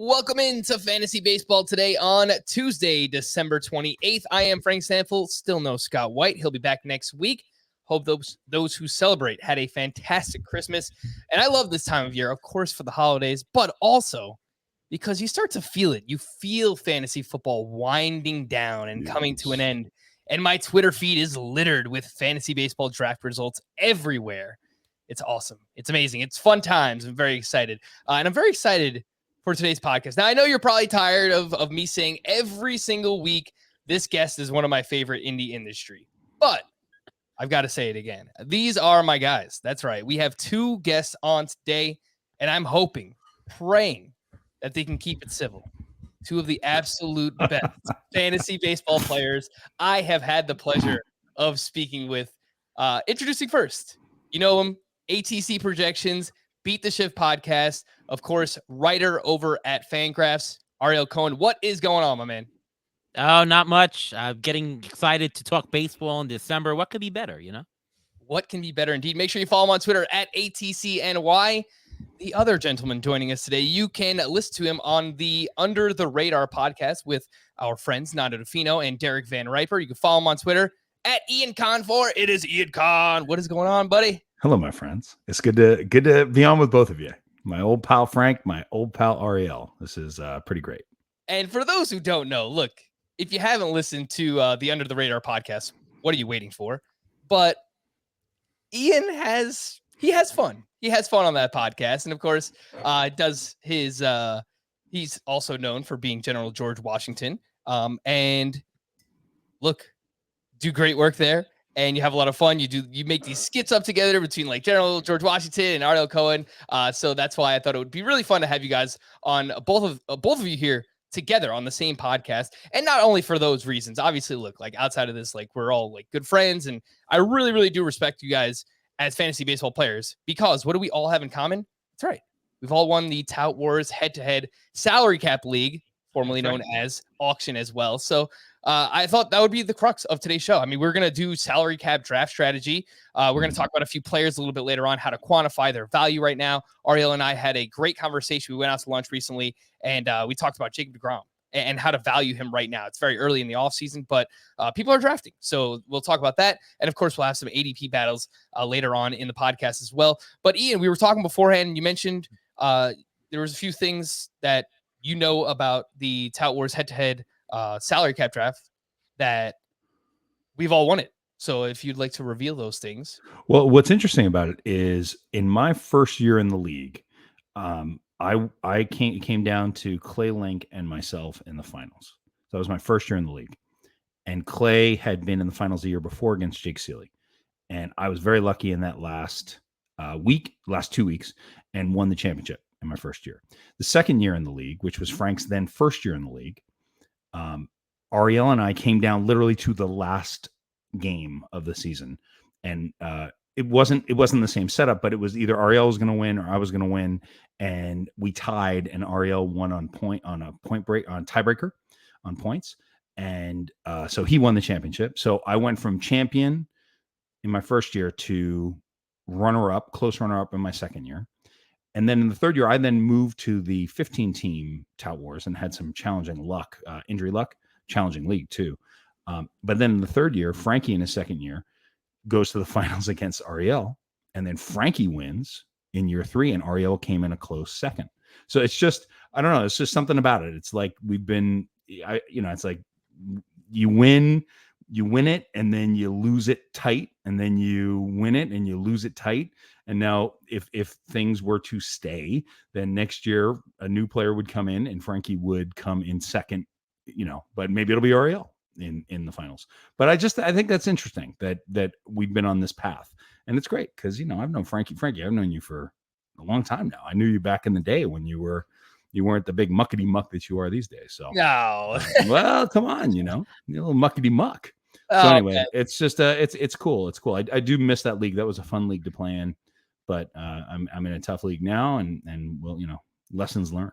Welcome into Fantasy Baseball today on Tuesday, December 28th. I am Frank Stampfl, still no Scott White. He'll be back next week. Hope those who celebrate had a fantastic Christmas. And I love this time of year, of course, for the holidays, but also because you start to feel it. You feel fantasy football winding down and coming to an end. And my Twitter feed is littered with fantasy baseball draft results everywhere. It's awesome. It's amazing. It's fun times. I'm very excited. And I'm very excited for today's podcast. Now, I know you're probably tired of me saying every single week, this guest is one of my favorite in the industry. But I've got to say it again. These are my guys. That's right. We have two guests on today, and I'm hoping, praying that they can keep it civil. Two of the absolute best fantasy baseball players I have had the pleasure of speaking with. Introducing first, you know him, ATC Projections, Beat the Shift podcast, of course, writer over at Fangraphs, ARIEL Cohen. What is going on, my man? Oh, not much. I'm getting excited to talk baseball in December. What could be better, you know? What can be better indeed? Make sure you follow him on Twitter at ATCNY. The other gentleman joining us today, you can listen to him on the Under the Radar podcast with our friends Nando DeFino and Derek Van Riper. You can follow him on Twitter at Ian Kahn4. It is Ian Kahn. What is going on, buddy? Hello, my friends. It's good to be on with both of you. My old pal Frank, my old pal Ariel. This is pretty great. And for those who don't know, look, if you haven't listened to the Under the Radar podcast, what are you waiting for? But Ian has fun. He has fun on that podcast. And of course, does his he's also known for being General George Washington. And look, do great work there. And you have a lot of fun. You make these skits up together between like General George Washington and ARIEL Cohen. So that's why I thought it would be really fun to have you guys on both of you here together on the same podcast. And not only for those reasons, obviously, look, like outside of this, like we're all like good friends. And I really, really do respect you guys as fantasy baseball players, because what do we all have in common? That's right. We've all won the Tout Wars head-to-head salary cap league, formerly known as auction as well. So I thought that would be the crux of today's show. I mean, we're going to do salary cap draft strategy. We're going to talk about a few players a little bit later on, how to quantify their value right now. ARIEL and I had a great conversation. We went out to lunch recently, and we talked about Jacob deGrom and how to value him right now. It's very early in the offseason, but people are drafting. So we'll talk about that. And of course, we'll have some ADP battles later on in the podcast as well. But Ian, we were talking beforehand, and you mentioned there was a few things that you know about the Tout Wars head-to-head salary cap draft that we've all won it. So if you'd like to reveal those things. Well, what's interesting about it is in my first year in the league, I came down to Clay Link and myself in the finals. So that was my first year in the league. And Clay had been in the finals the year before against Jake Seeley. And I was very lucky in that last 2 weeks, and won the championship in my first year. The second year in the league, which was Frank's then first year in the league, ARIEL and I came down literally to the last game of the season. And it wasn't the same setup, but it was either ARIEL was going to win or I was going to win. And we tied, and ARIEL won on tiebreaker on points. And so he won the championship. So I went from champion in my first year to close runner-up in my second year. And then in the third year, I then moved to the 15-team Tout Wars and had some challenging luck, injury luck, challenging league too. But then in the third year, Frankie in his second year goes to the finals against ARIEL, and then Frankie wins in year 3, and ARIEL came in a close second. So it's just, I don't know, it's just something about it. It's like it's like you win it, and then you lose it tight, and then you win it and you lose it tight. And now if things were to stay, then next year a new player would come in and Frankie would come in second, but maybe it'll be ARIEL in the finals. But I think that's interesting that we've been on this path, and it's great because, I've known Frankie, I've known you for a long time now. I knew you back in the day when you weren't the big muckety muck that you are these days. So no, well, come on, you're a little muckety muck. So anyway, man. It's just it's cool. It's cool. I do miss that league. That was a fun league to play in, but I'm in a tough league now, and well, lessons learned.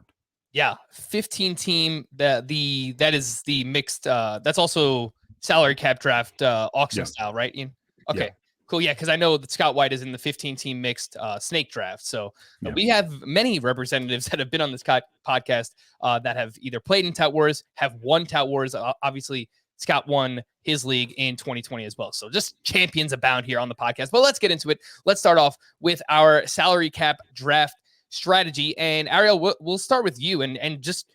Yeah, 15 team. That is the mixed. That's also salary cap draft auction style, right, Ian? Okay. Cool. Yeah, because I know that Scott White is in the 15-team mixed snake draft. So we have many representatives that have been on this podcast that have either played in Tout Wars, have won Tout Wars. Obviously, Scott won his league in 2020 as well. So just champions abound here on the podcast. But let's get into it. Let's start off with our salary cap draft strategy. And Ariel, we'll start with you and just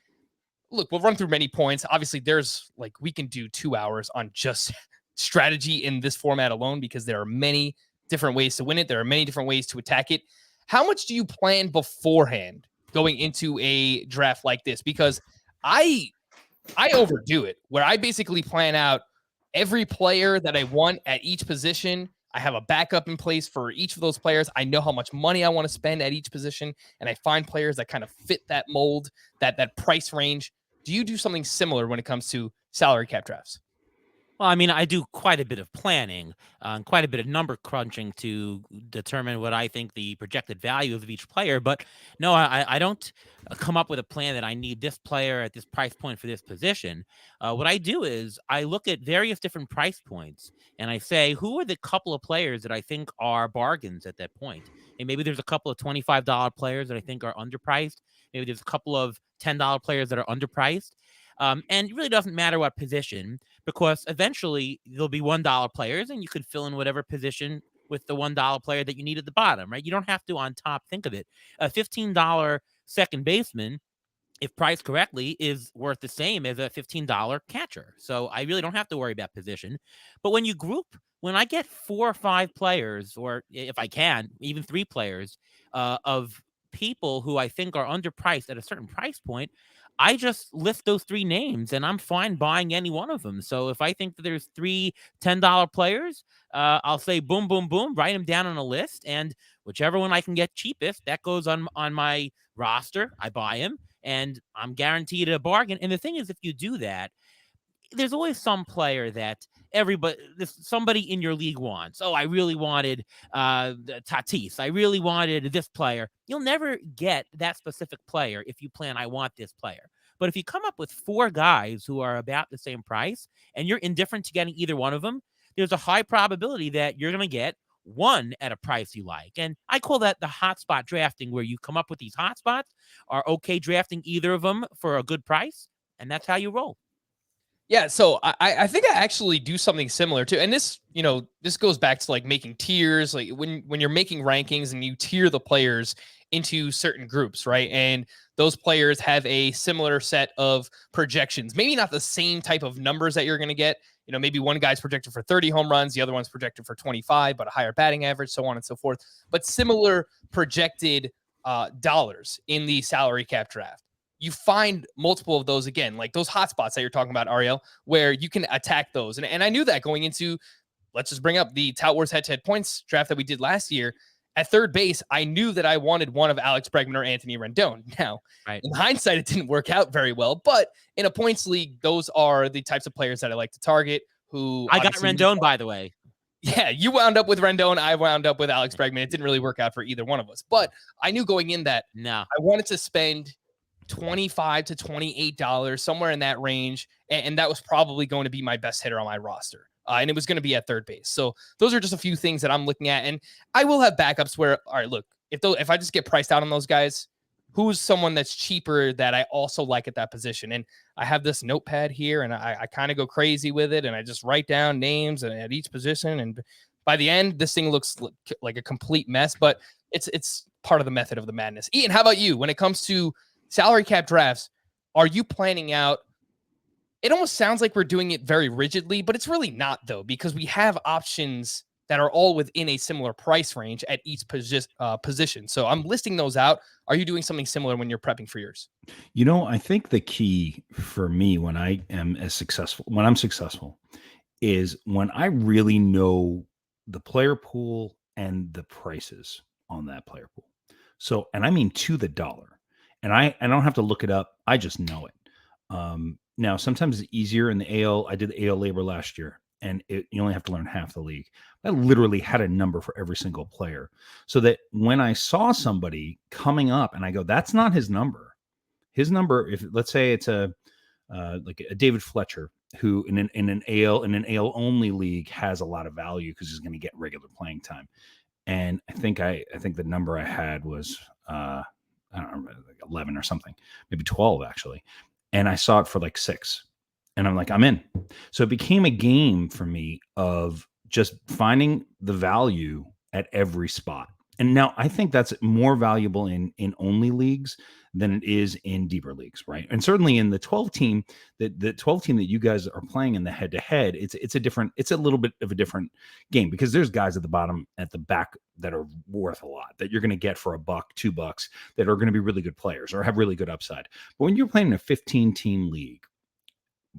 look, we'll run through many points. Obviously, there's we can do 2 hours on just strategy in this format alone because there are many different ways to win it. There are many different ways to attack it. How much do you plan beforehand going into a draft like this? Because I overdo it, where I basically plan out every player that I want at each position. I have a backup in place for each of those players. I know how much money I want to spend at each position, and I find players that kind of fit that mold, that price range. Do you do something similar when it comes to salary cap drafts? Well, I mean, I do quite a bit of planning, quite a bit of number crunching to determine what I think the projected value of each player. But no, I don't come up with a plan that I need this player at this price point for this position. What I do is I look at various different price points and I say, who are the couple of players that I think are bargains at that point? And maybe there's a couple of $25 players that I think are underpriced. Maybe there's a couple of $10 players that are underpriced. And it really doesn't matter what position, because eventually there'll be $1 players and you could fill in whatever position with the $1 player that you need at the bottom, right? You don't have to on top think of it. A $15 second baseman, if priced correctly, is worth the same as a $15 catcher. So I really don't have to worry about position. But when I get 4 or 5 players, or if I can, even 3 players of people who I think are underpriced at a certain price point, I just list those 3 names and I'm fine buying any one of them. So if I think that there's 3 $10 players, I'll say boom, boom, boom, write them down on a list. And whichever one I can get cheapest, that goes on my roster. I buy him and I'm guaranteed a bargain. And the thing is, if you do that, there's always some player that somebody in your league wants. Oh, I really wanted Tatis. I really wanted this player. You'll never get that specific player if you plan, I want this player. But if you come up with 4 guys who are about the same price and you're indifferent to getting either one of them, there's a high probability that you're going to get one at a price you like. And I call that the hotspot drafting, where you come up with these hotspots, are okay drafting either of them for a good price, and that's how you roll. Yeah, so I think I actually do something similar too. And this, this goes back to making tiers, when you're making rankings and you tier the players into certain groups, right? And those players have a similar set of projections, maybe not the same type of numbers that you're going to get. Maybe one guy's projected for 30 home runs, the other one's projected for 25, but a higher batting average, so on and so forth. But similar projected dollars in the salary cap draft. You find multiple of those again, like those hotspots that you're talking about, Ariel, where you can attack those. And I knew that going into, let's just bring up the Tout Wars head-to-head points draft that we did last year. At third base, I knew that I wanted one of Alex Bregman or Anthony Rendon. Now, in hindsight, it didn't work out very well, but in a points league, those are the types of players that I like to target. I got Rendon, by the way. Yeah, you wound up with Rendon. I wound up with Alex Bregman. It didn't really work out for either one of us, but I knew going in that I wanted to spend $25 to $28, somewhere in that range. And that was probably going to be my best hitter on my roster. And it was going to be at third base. So those are just a few things that I'm looking at. And I will have backups where, all right, look, if I just get priced out on those guys, who's someone that's cheaper that I also like at that position? And I have this notepad here and I kind of go crazy with it. And I just write down names at each position. And by the end, this thing looks like a complete mess, but it's part of the method of the madness. Ian, how about you? When it comes to salary cap drafts, are you planning out? It almost sounds like we're doing it very rigidly, but it's really not, though, because we have options that are all within a similar price range at each position. So I'm listing those out. Are you doing something similar when you're prepping for yours? I think the key for me when I'm successful is when I really know the player pool and the prices on that player pool. So, and I mean to the dollar. And I don't have to look it up. I just know it. Now, sometimes it's easier in the AL. I did the AL labor last year, and you only have to learn half the league. I literally had a number for every single player, so that when I saw somebody coming up and I go, that's not his number. His number, if let's say it's like a David Fletcher who in an AL only league has a lot of value because he's going to get regular playing time. And I think the number I had was I don't remember, like 11 or something, maybe 12 actually. And I saw it for like 6. And I'm like, I'm in. So it became a game for me of just finding the value at every spot. And now I think that's more valuable in only leagues than it is in deeper leagues, right? And certainly in the 12 team, the 12 team that you guys are playing in the head to head, it's a little bit of a different game because there's guys at the bottom, at the back that are worth a lot that you're going to get for $1, $2 that are going to be really good players or have really good upside. But when you're playing in a 15 team league,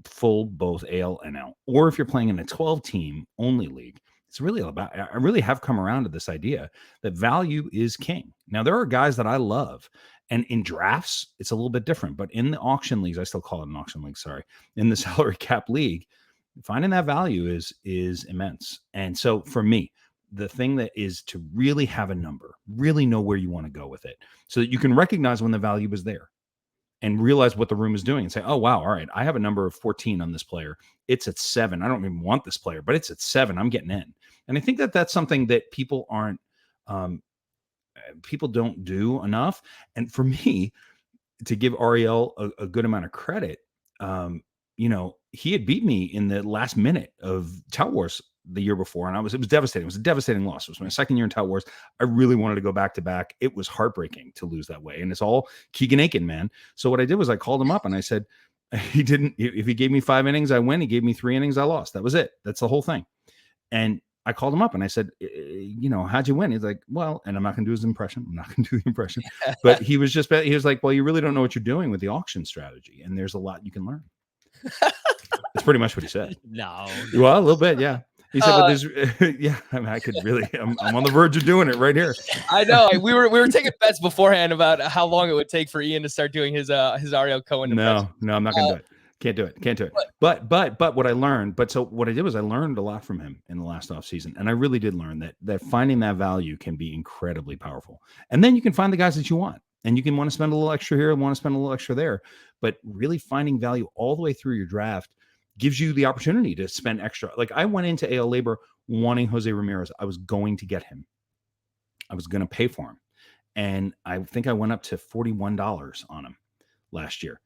full both AL and L, or if you're playing in a 12 team only league, it's really about, I really have come around to this idea that value is king. Now, there are guys that I love, and in drafts, it's a little bit different, but in the auction leagues, I still call it an auction league, sorry, in the salary cap league, finding that value is immense. And so for me, the thing that is to really have a number, really know where you want to go with it so that you can recognize when the value is there and realize what the room is doing and say, oh, wow, all right, I have a number of 14 on this player. It's at 7. I don't even want this player, but it's at 7. I'm getting in. And I think that that's something that people don't do enough. And for me, to give Ariel a good amount of credit, he had beat me in the last minute of Tout Wars the year before, and it was devastating. It was a devastating loss. It was my second year in Tout Wars. I really wanted to go back to back. It was heartbreaking to lose that way, and it's all Keegan Aiken, man. So what I did was I called him up and I said, he didn't. If he gave me 5 innings, I win. He gave me 3 innings, I lost. That was it. That's the whole thing. And I called him up and I said, how'd you win? He's like, well, and I'm not going to do his impression. I'm not going to do the impression, but he was like, well, you really don't know what you're doing with the auction strategy, and there's a lot you can learn. That's pretty much what he said. No. Well, a little bit, yeah. He said, but there's, yeah, I mean, I could really, I'm on the verge of doing it right here. I know. We were taking bets beforehand about how long it would take for Ian to start doing his Ariel Cohen impression. No, I'm not going to do it. Can't do it. But what I learned, what I did was I learned a lot from him in the last off season. And I really did learn that finding that value can be incredibly powerful. And then you can find the guys that you want. And you can want to spend a little extra here, want to spend a little extra there. But really finding value all the way through your draft gives you the opportunity to spend extra. Like I went into AL Labor wanting Jose Ramirez. I was going to get him. I was going to pay for him. And I think I went up to $41 on him last year.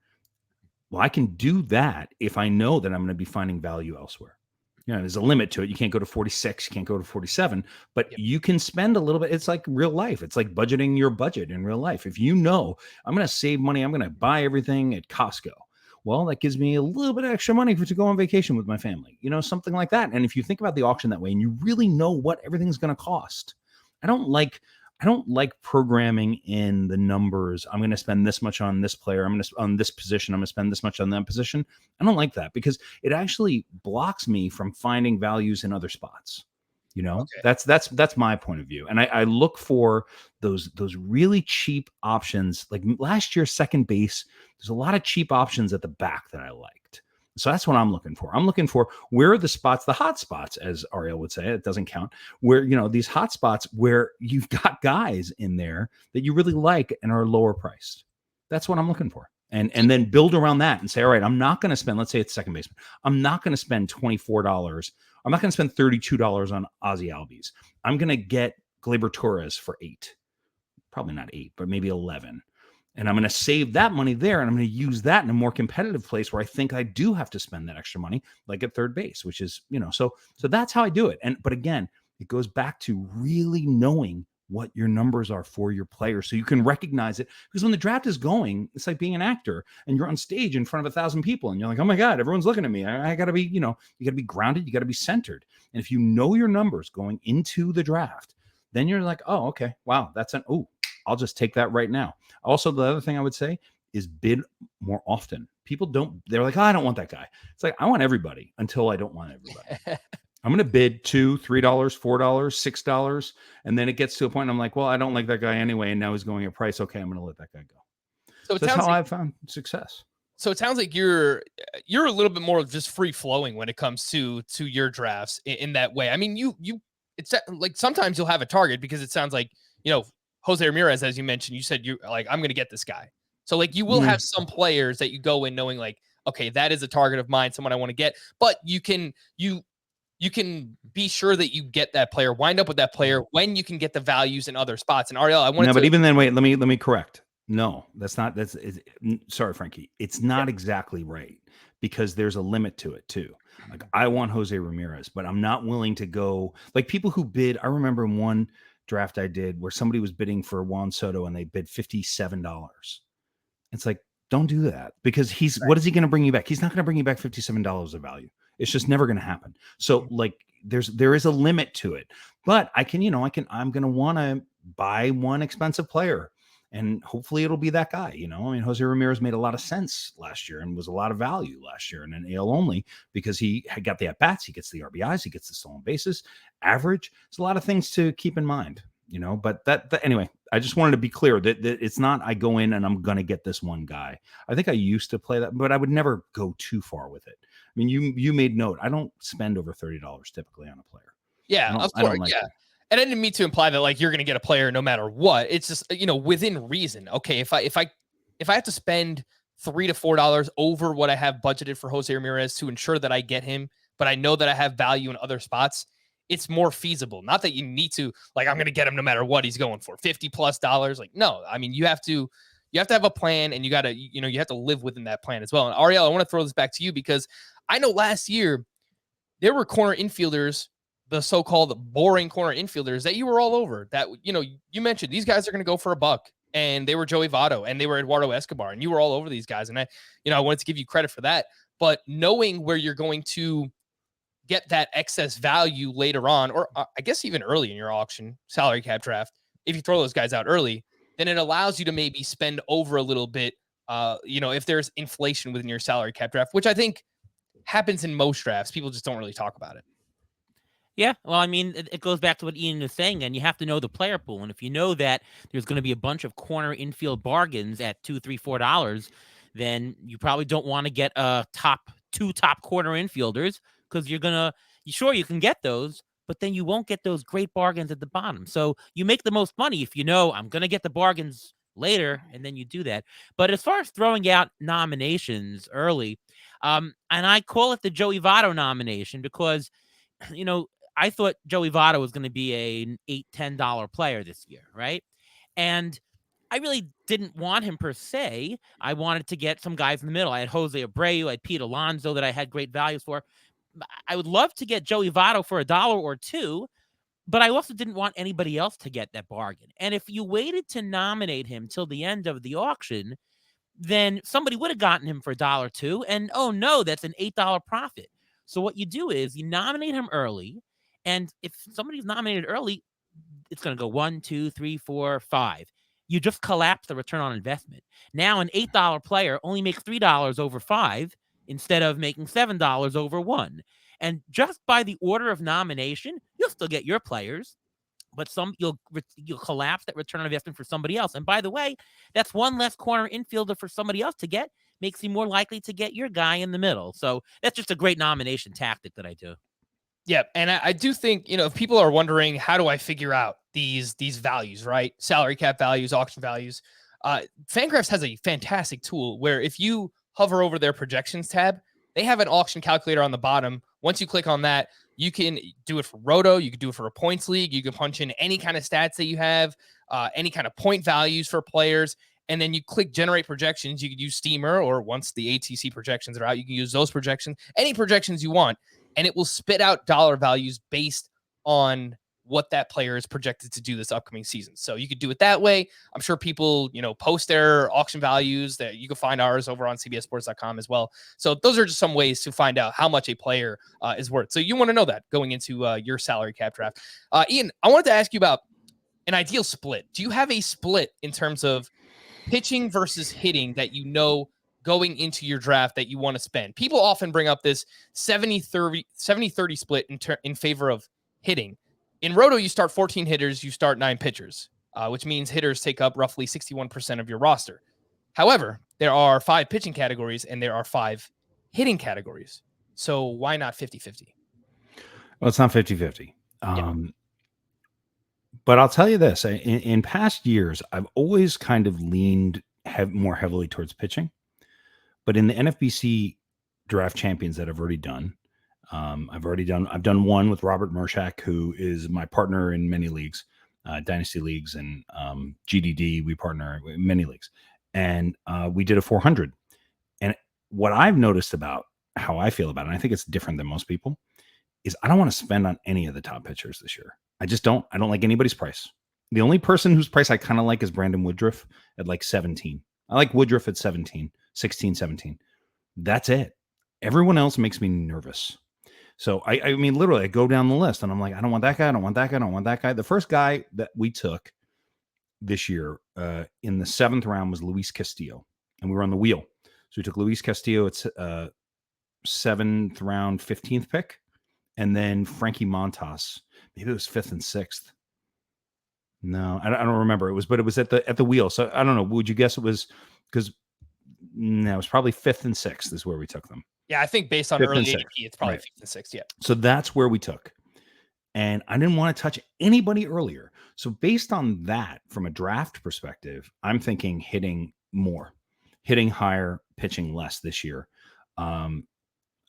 Well, I can do that if I know that I'm going to be finding value elsewhere. There's a limit to it. You can't go to 46, you can't go to 47, but you can spend a little bit. It's like real life. It's like budgeting your budget in real life. If you know I'm going to save money, I'm going to buy everything at Costco. Well, that gives me a little bit of extra money to go on vacation with my family, something like that. And if you think about the auction that way and you really know what everything's going to cost, I don't like programming in the numbers. I'm going to spend this much on this player. On this position. I'm going to spend this much on that position. I don't like that because it actually blocks me from finding values in other spots. Okay. That's my point of view. And I look for those really cheap options. Like last year, second base, there's a lot of cheap options at the back that I liked. So that's what I'm looking for. I'm looking for where are the spots, the hot spots, as Ariel would say, it doesn't count, where, these hot spots where you've got guys in there that you really like and are lower priced. That's what I'm looking for. And then build around that and say, all right, I'm not going to spend, let's say it's second baseman. I'm not going to spend $24. I'm not going to spend $32 on Ozzie Albies. I'm going to get Gleyber Torres for $8. Probably not 8, but maybe 11. And I'm going to save that money there, and I'm going to use that in a more competitive place where I think I do have to spend that extra money, like at third base, which is, so that's how I do it. But again, it goes back to really knowing what your numbers are for your player so you can recognize it. Because when the draft is going, it's like being an actor and you're on stage in front of 1,000 people and you're like, oh my God, everyone's looking at me. I got to be, you got to be grounded. You got to be centered. And if you know your numbers going into the draft, then you're like, oh, okay, wow, I'll just take that right now. Also, the other thing I would say is bid more often. People they're like, oh, I don't want that guy. It's like, I want everybody until I don't want everybody. I'm going to bid $2, $3, $4, $6. And then it gets to a point I'm like, well, I don't like that guy anyway. And now he's going at price. Okay, I'm going to let that guy go. So that's how I've found success. So it sounds like you're a little bit more just free flowing when it comes to your drafts in that way. I mean, it's like sometimes you'll have a target because it sounds like, Jose Ramirez, as you mentioned, you said you're like, I'm going to get this guy. So like you will have some players that you go in knowing like, okay, that is a target of mine, someone I want to get. But you can be sure that you get that player, wind up with that player when you can get the values in other spots. And Ariel, I want no, but even then, wait, let me correct. No, sorry, Frankie. It's not exactly right, because there's a limit to it too. Like, I want Jose Ramirez, but I'm not willing to go like people who bid. I remember in one draft I did where somebody was bidding for Juan Soto and they bid $57. It's like, don't do that, because what is he going to bring you back? He's not going to bring you back $57 of value. It's just never going to happen. So like there is a limit to it, but I'm going to want to buy one expensive player, and hopefully it'll be that guy. I mean, Jose Ramirez made a lot of sense last year and was a lot of value last year in an AL only, because he had got the at-bats, he gets the RBIs, he gets the stolen bases, average. There's a lot of things to keep in mind, but that anyway, I just wanted to be clear that it's not I go in and I'm going to get this one guy. I think I used to play that, but I would never go too far with it. I mean, you made note, I don't spend over $30 typically on a player. Yeah, of course. Like that. And I didn't mean to imply that like you're going to get a player no matter what. It's just, within reason. Okay, if I have to spend $3 to $4 over what I have budgeted for Jose Ramirez to ensure that I get him, but I know that I have value in other spots, it's more feasible. Not that you need to, like, I'm going to get him no matter what he's going for, $50+. Like, no, I mean, you have to have a plan, and you have to live within that plan as well. And Ariel, I want to throw this back to you, because I know last year there were corner infielders, the so-called boring corner infielders, that you were all over. That, you mentioned these guys are going to go for $1, and they were Joey Votto and they were Eduardo Escobar, and you were all over these guys. And I wanted to give you credit for that. But knowing where you're going to get that excess value later on, or I guess even early in your auction salary cap draft, if you throw those guys out early, then it allows you to maybe spend over a little bit, if there's inflation within your salary cap draft, which I think happens in most drafts. People just don't really talk about it. Yeah, well, I mean, it goes back to what Ian is saying, and you have to know the player pool. And if you know that there's going to be a bunch of corner infield bargains at $2, $3, $4, then you probably don't want to get two top corner infielders, because you can get those, but then you won't get those great bargains at the bottom. So you make the most money if I'm going to get the bargains later, and then you do that. But as far as throwing out nominations early, and I call it the Joey Votto nomination, because I thought Joey Votto was going to be an $8, $10 player this year, right? And I really didn't want him per se. I wanted to get some guys in the middle. I had Jose Abreu, I had Pete Alonso that I had great values for. I would love to get Joey Votto for $1 or $2, but I also didn't want anybody else to get that bargain. And if you waited to nominate him till the end of the auction, then somebody would have gotten him for $1 or $2, and oh no, that's an $8 profit. So what you do is you nominate him early, and if somebody's nominated early, it's going to go 1, 2, 3, 4, 5. You just collapse the return on investment. Now an $8 player only makes $3 over 5 instead of making $7 over 1. And just by the order of nomination, you'll still get your players, but you'll collapse that return on investment for somebody else. And by the way, that's one less corner infielder for somebody else to get, makes you more likely to get your guy in the middle. So that's just a great nomination tactic that I do. Yeah, and I do think, if people are wondering, how do I figure out these values, right? Salary cap values, auction values. Fangraphs has a fantastic tool where if you hover over their projections tab, they have an auction calculator on the bottom. Once you click on that, you can do it for Roto. You can do it for a points league. You can punch in any kind of stats that you have, any kind of point values for players. And then you click generate projections. You can use Steamer, or once the ATC projections are out, you can use those projections, any projections you want. And it will spit out dollar values based on what that player is projected to do this upcoming season. So you could do it that way. I'm sure people, post their auction values. That you can find ours over on cbssports.com as well. So those are just some ways to find out how much a player is worth. So you want to know that going into your salary cap draft. Ian, I wanted to ask you about an ideal split. Do you have a split in terms of pitching versus hitting that going into your draft that you want to spend? People often bring up this 70-30 split in favor of hitting. In Roto, you start 14 hitters, you start 9 pitchers, which means hitters take up roughly 61% of your roster. However, there are 5 pitching categories and there are 5 hitting categories. So why not 50-50? Well, it's not 50-50. But I'll tell you this, in past years, I've always kind of leaned more heavily towards pitching. But in the NFBC draft champions that I've already done, I've done one with Robert Mershak, who is my partner in many leagues, dynasty leagues, and GDD. We partner in many leagues, and we did a 400. And what I've noticed about how I feel about it, and I think it's different than most people, is I don't want to spend on any of the top pitchers this year. I just don't. I don't like anybody's price. The only person whose price I kind of like is Brandon Woodruff at like 17. I like Woodruff at 17, 16, 17. That's it. Everyone else makes me nervous. So I mean, literally, I go down the list and I'm like, I don't want that guy. I don't want that guy. I don't want that guy. The first guy that we took this year in the 7th round was Luis Castillo, and we were on the wheel. So we took Luis Castillo at 7th round, 15th pick, and then Frankie Montas. Maybe it was 5th and 6th. No, I don't remember. It was at the wheel. So I don't know. Would you guess it was? Because no, it was probably 5th and 6th is where we took them. Yeah, I think based on 5th early and 6th. ADP, it's probably Right. 5th and 6th. Yeah. So that's where we took. And I didn't want to touch anybody earlier. So based on that, from a draft perspective, I'm thinking hitting more, hitting higher, pitching less this year.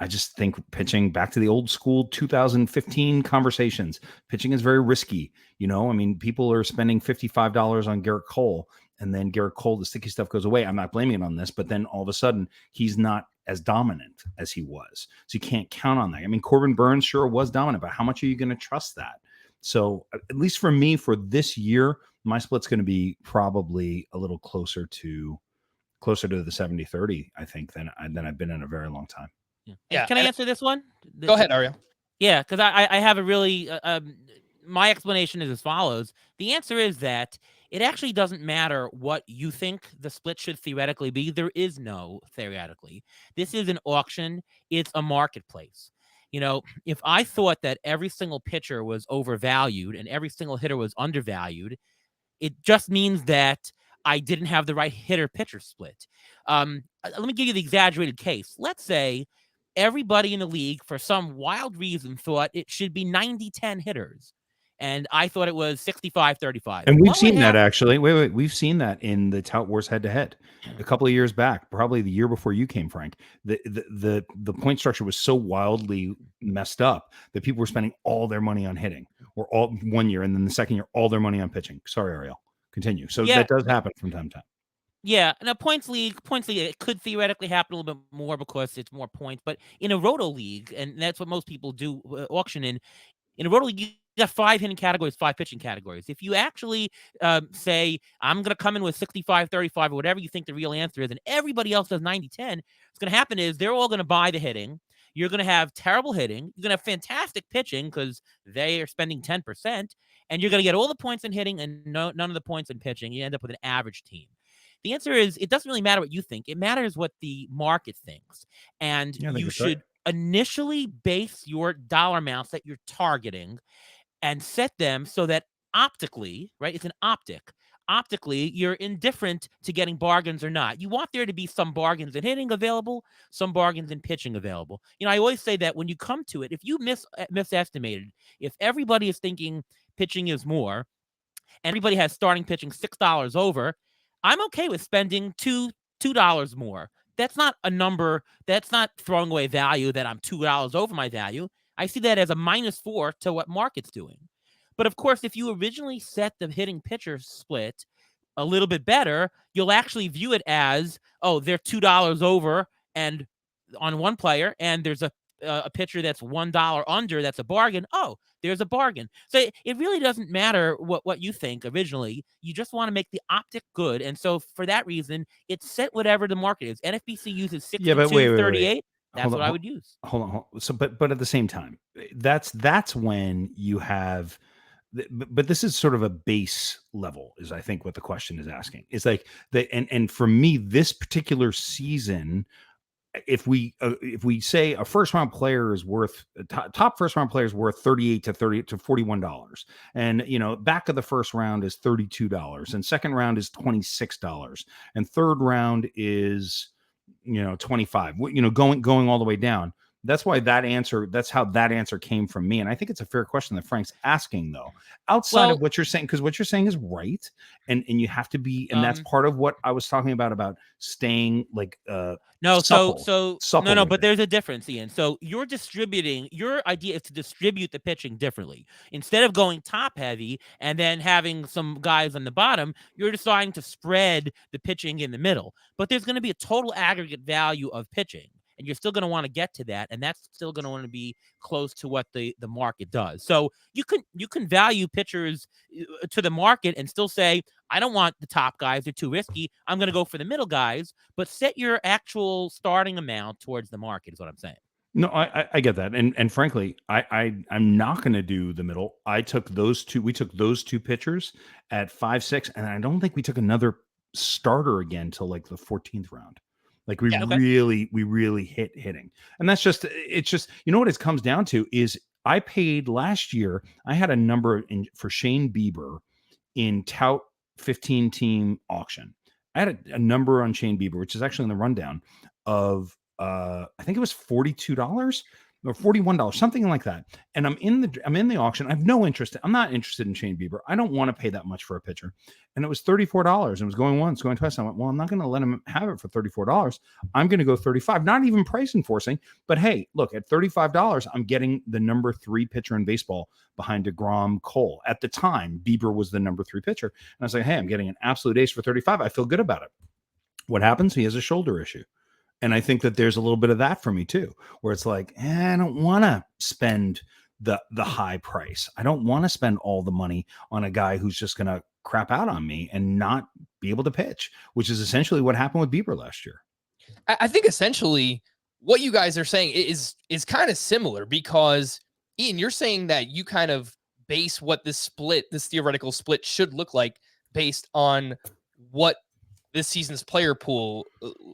I just think pitching back to the old school 2015 conversations. Pitching is very risky. You know, I mean, people are spending $55 on Garrett Cole, and then Garrett Cole, the sticky stuff goes away. I'm not blaming it on this, but then all of a sudden he's not as dominant as he was. So you can't count on that. I mean, Corbin Burns sure was dominant, but how much are you going to trust that? So at least for me, for this year, my split's going to be probably a little closer to the 70-30, I think, than I've been in a very long time. Yeah. Can I answer this one? Go ahead, Ariel. Yeah, because I have a really my explanation is as follows. The answer is that it actually doesn't matter what you think the split should theoretically be. There is no theoretically. This is an auction. It's a marketplace. You know, if I thought that every single pitcher was overvalued and every single hitter was undervalued, it just means that I didn't have the right hitter-pitcher split. Let me give you the exaggerated case. Let's say everybody in the league, for some wild reason, thought it should be 90-10 hitters. And I thought it was 65-35. And we've seen that actually. Wait. We've seen that in the Tout Wars head-to-head a couple of years back, probably the year before you came, Frank. The point structure was so wildly messed up that people were spending all their money on hitting, or all 1 year, and then the second year, all their money on pitching. Sorry, Ariel. Continue. So that does happen from time to time. Yeah, in a points league, it could theoretically happen a little bit more because it's more points. But in a roto league, and that's what most people do auction in a roto league, you got 5 hitting categories, 5 pitching categories. If you actually say, I'm going to come in with 65-35 or whatever you think the real answer is, and everybody else does 90-10, what's going to happen is they're all going to buy the hitting. You're going to have terrible hitting. You're going to have fantastic pitching because they are spending 10%, and you're going to get all the points in hitting and none of the points in pitching. You end up with an average team. The answer is it doesn't really matter what you think. It matters what the market thinks. And you should initially base your dollar amounts that you're targeting and set them so that optically, right? It's an optic. Optically, you're indifferent to getting bargains or not. You want there to be some bargains in hitting available, some bargains in pitching available. You know, I always say that when you come to it, if you misestimated, if everybody is thinking pitching is more, and everybody has starting pitching $6 over, I'm okay with spending $2 more. That's not a number. That's not throwing away value that I'm $2 over my value. I see that as a -4 to what market's doing. But of course, if you originally set the hitting pitcher split a little bit better, you'll actually view it as, oh, they're $2 over and on one player, and there's a pitcher that's $1 under, that's a bargain. Oh, there's a bargain. So it really doesn't matter what you think originally. You just want to make the optic good. And so for that reason, it's set whatever the market is. NFBC uses 62-38. That's what I would use. Hold on. So, but at the same time, that's when you have, but this is sort of a base level, is I think what the question is asking. It's like and for me, this particular season, if we say a first round player is worth top first round player is worth $38 to $41, and back of the first round is $32, and second round is $26, and third round is $25. Going all the way down. That's why that's how that answer came from me. And I think it's a fair question that Frank's asking, though, outside of what you're saying, because what you're saying is right. And you have to be, and that's part of what I was talking about staying like supple but there's a difference, Ian. So your idea is to distribute the pitching differently. Instead of going top heavy and then having some guys on the bottom, you're deciding to spread the pitching in the middle. But there's going to be a total aggregate value of pitching. And you're still going to want to get to that, and that's still going to want to be close to what the market does. So you can value pitchers to the market and still say, I don't want the top guys; they're too risky. I'm going to go for the middle guys, but set your actual starting amount towards the market. Is what I'm saying. No, I get that, and frankly, I'm not going to do the middle. We took those two pitchers at 5-6, and I don't think we took another starter again till like the 14th round. Like we really hitting. And it's just, what it comes down to is I paid last year, I had a number for Shane Bieber in tout 15 team auction. I had a number on Shane Bieber, which is actually in the rundown of, I think it was $42 or $41, something like that. And I'm in the auction. I have no interest. I'm not interested in Shane Bieber. I don't want to pay that much for a pitcher. And it was $34. And it was going once, going twice. I went, well, I'm not going to let him have it for $34. I'm going to go $35. Not even price enforcing, but hey, look, at $35, I'm getting the number 3 pitcher in baseball behind deGrom, Cole. At the time, Bieber was the number 3 pitcher. And I was like, hey, I'm getting an absolute ace for $35. I feel good about it. What happens? He has a shoulder issue. And I think that there's a little bit of that for me too, where it's like, I don't want to spend the high price. I don't want to spend all the money on a guy who's just going to crap out on me and not be able to pitch, which is essentially what happened with Bieber last year. I think essentially what you guys are saying is kind of similar, because Ian, you're saying that you kind of base what this theoretical split should look like based on what this season's player pool,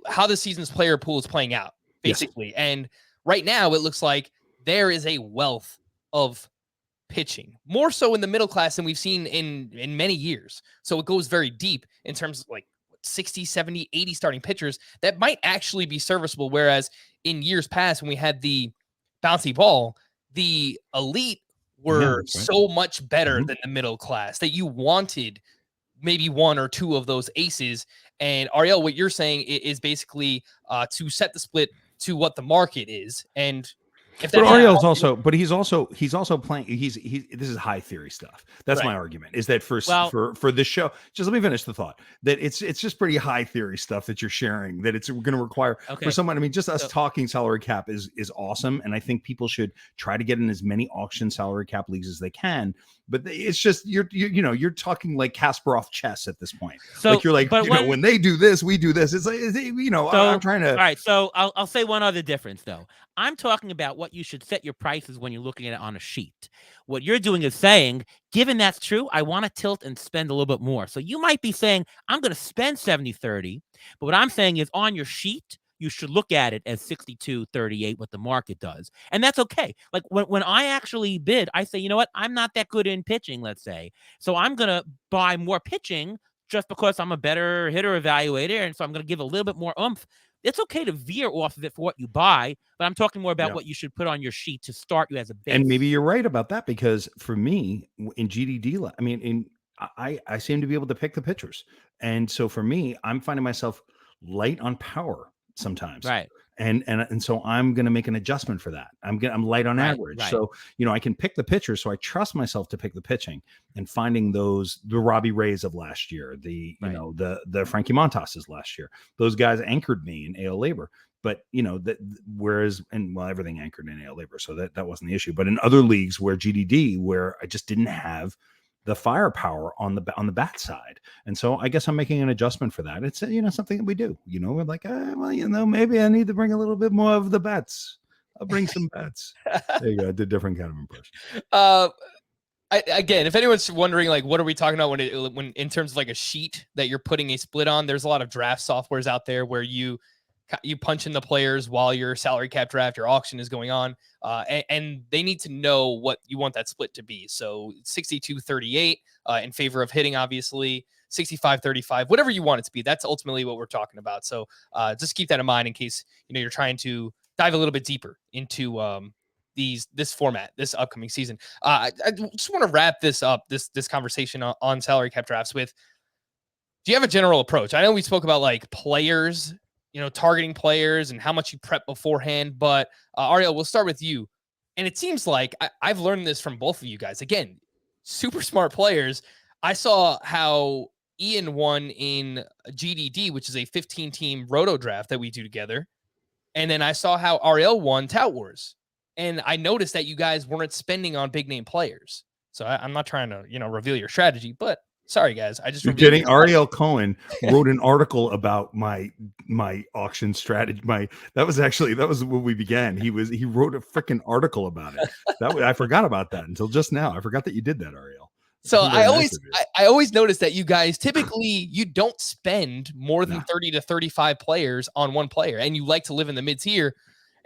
how the season's player pool is playing out, basically. Yes. And right now it looks like there is a wealth of pitching, more so in the middle class than we've seen in many years. So it goes very deep in terms of like 60, 70, 80 starting pitchers that might actually be serviceable. Whereas in years past, when we had the bouncy ball, the elite were so much better than the middle class that you wanted maybe 1 or 2 of those aces. And Ariel, what you're saying is basically to set the split to what the market is. And if but Ariel's also, but he's also playing. This is high theory stuff. That's my argument. Is that for this show? Just let me finish the thought. That it's just pretty high theory stuff that you're sharing. That it's going to require for someone. I mean, just us talking salary cap is awesome, and I think people should try to get in as many auction salary cap leagues as they can. But it's just you're talking like Kasparov chess at this point. So like you're like when they do this, we do this. It's like I'm trying to. All right, so I'll say one other difference though. I'm talking about what you should set your prices when you're looking at it on a sheet. What you're doing is saying, given that's true, I want to tilt and spend a little bit more. So you might be saying, I'm going to spend 70-30, but what I'm saying is on your sheet, you should look at it as 62-38, what the market does. And that's okay. Like when I actually bid, I say, you know what? I'm not that good in pitching, let's say. So I'm going to buy more pitching just because I'm a better hitter evaluator. And so I'm going to give a little bit more oomph. It's okay to veer off of it for what you buy, but I'm talking more about what you should put on your sheet to start you as a base. And maybe you're right about that, because for me in GDD, I mean, I seem to be able to pick the pitchers. And so for me, I'm finding myself light on power sometimes. Right. And so I'm going to make an adjustment for that. I'm light on average. Right. So, I can pick the pitchers. So I trust myself to pick the pitching, and finding the Robbie Rays of last year, the Frankie Montoses last year, those guys anchored me in AL labor. But, everything anchored in AL labor. So that wasn't the issue. But in other leagues where GDD, where I just didn't have the firepower on the bat side. And so I guess I'm making an adjustment for that. It's, something that we do, we're like, maybe I need to bring a little bit more of the bats. I'll bring some bats. There you go. I did a different kind of impression. Again, if anyone's wondering, like, what are we talking about when in terms of like a sheet that you're putting a split on, there's a lot of draft softwares out there where you punch in the players while your salary cap draft, your auction is going on. And they need to know what you want that split to be. So 62-38 in favor of hitting, obviously 65-35, whatever you want it to be. That's ultimately what we're talking about. So just keep that in mind in case, you're trying to dive a little bit deeper into this format this upcoming season. I just want to wrap this up, this conversation on salary cap drafts with, do you have a general approach? I know we spoke about like players, targeting players and how much you prep beforehand, but Ariel, we'll start with you. And it seems like I've learned this from both of you guys. Again, super smart players. I saw how Ian won in GDD, which is a 15-team roto draft that we do together. And then I saw how Ariel won Tout Wars. And I noticed that you guys weren't spending on big name players. So I'm not trying to, reveal your strategy, but sorry guys, I just You're kidding. ARIEL Cohen wrote an article about my auction strategy. That was when we began. He wrote a freaking article about it. I forgot about that until just now. I forgot that you did that, Ariel. So I always notice that you guys typically you don't spend more than 30 to 35 players on one player, and you like to live in the mid tier.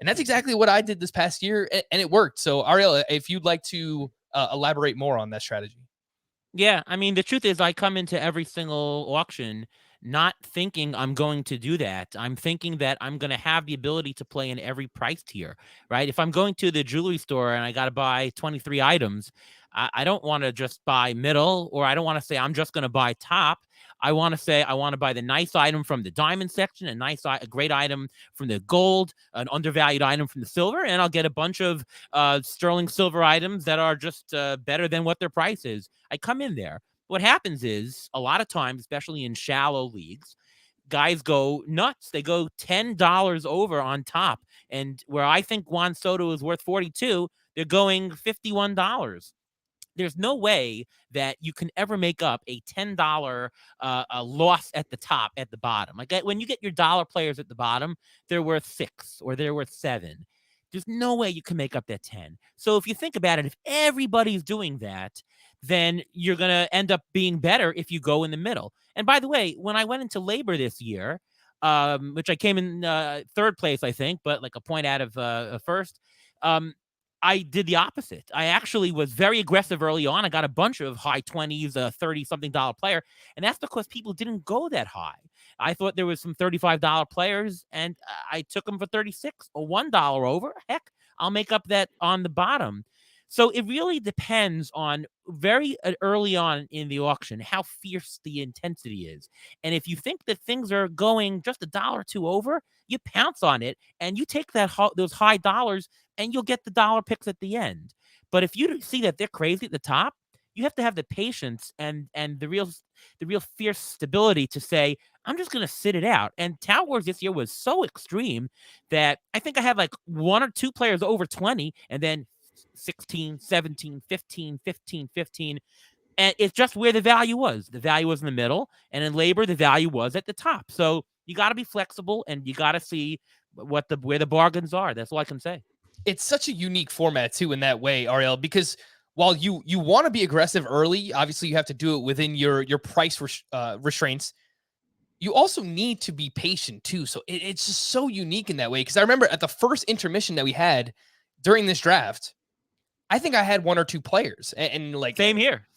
And that's exactly what I did this past year, and it worked. So Ariel, if you'd like to elaborate more on that strategy. Yeah, I mean, the truth is I come into every single auction not thinking I'm going to do that. I'm thinking that I'm going to have the ability to play in every price tier, right? If I'm going to the jewelry store and I got to buy 23 items, I don't want to just buy middle, or I don't want to say I'm just going to buy top. I want to say I want to buy the nice item from the diamond section, a great item from the gold, an undervalued item from the silver, and I'll get a bunch of sterling silver items that are just better than what their price is. I come in there. What happens is a lot of times, especially in shallow leagues, guys go nuts. They go $10 over on top. And where I think Juan Soto is worth 42, they're going $51. There's no way that you can ever make up a $10 loss at the top, at the bottom. Like when you get your dollar players at the bottom, they're worth 6 or they're worth 7. There's no way you can make up that 10. So if you think about it, if everybody's doing that, then you're going to end up being better if you go in the middle. And by the way, when I went into labor this year, which I came in third place, I think, but like a point out of first, I did the opposite. I actually was very aggressive early on. I got a bunch of high 20s, $30-something player. And that's because people didn't go that high. I thought there was some $35 players, and I took them for 36 or $1 over. Heck, I'll make up that on the bottom. So it really depends on very early on in the auction how fierce the intensity is. And if you think that things are going just $1 or $2 over, you pounce on it and you take those high dollars and you'll get the dollar picks at the end. But if you see that they're crazy at the top, you have to have the patience and the real fierce stability to say, I'm just going to sit it out. And Tout Wars this year was so extreme that I think I had like 1 or 2 players over 20, and then 16, 17, 15, 15, 15. And it's just where the value was. The value was in the middle, and in labor, the value was at the top. So you got to be flexible, and you got to see where the bargains are. That's all I can say. It's such a unique format too in that way, Ariel, because while you want to be aggressive early, obviously you have to do it within your price restraints. You also need to be patient too. So it's just so unique in that way. Because I remember at the first intermission that we had during this draft, I think I had 1 or 2 players, and like same here.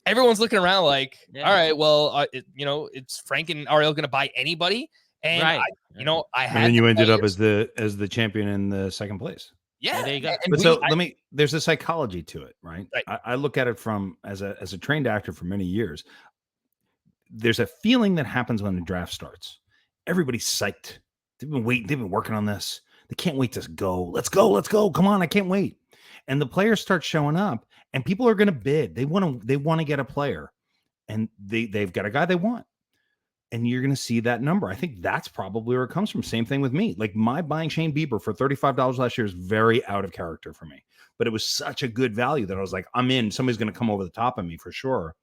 Everyone's looking around like, all right, well, it's Frank and Ariel going to buy anybody, and right. I had. And then you ended up as the champion in the second place. Yeah, there you go. But there's a psychology to it, right? Right. I look at it from as a trained actor for many years. There's a feeling that happens when the draft starts. Everybody's psyched. They've been working on this. They can't wait to go. Let's go. Come on, I can't wait. And the players start showing up, and people are going to bid. They want to get a player, and they've got a guy they want. And you're going to see that number. I think that's probably where it comes from. Same thing with me. Like my buying Shane Bieber for $35 last year is very out of character for me, but it was such a good value that I was like, I'm in. Somebody's going to come over the top of me for sure.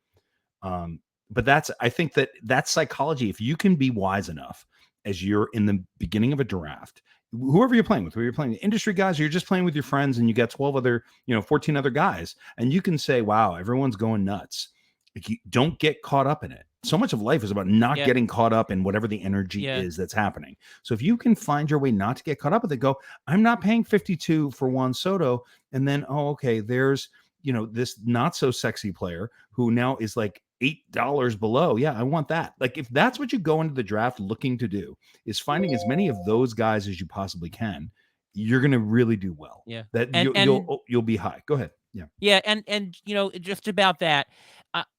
But I think that's psychology. If you can be wise enough as you're in the beginning of a draft, whoever you're playing with, whether you're playing industry guys or you're just playing with your friends and you got 14 other guys, and you can say, wow, everyone's going nuts. Like, you don't get caught up in it. So much of life is about not getting caught up in whatever the energy is that's happening. So if you can find your way not to get caught up with it, go, I'm not paying 52 for Juan Soto. And then, there's, this not so sexy player who now is like $8 below. Yeah, I want that. Like, if that's what you go into the draft looking to do, is finding as many of those guys as you possibly can, you're going to really do well. Yeah. That And you'll be high. Go ahead. Yeah. Yeah, and just about that,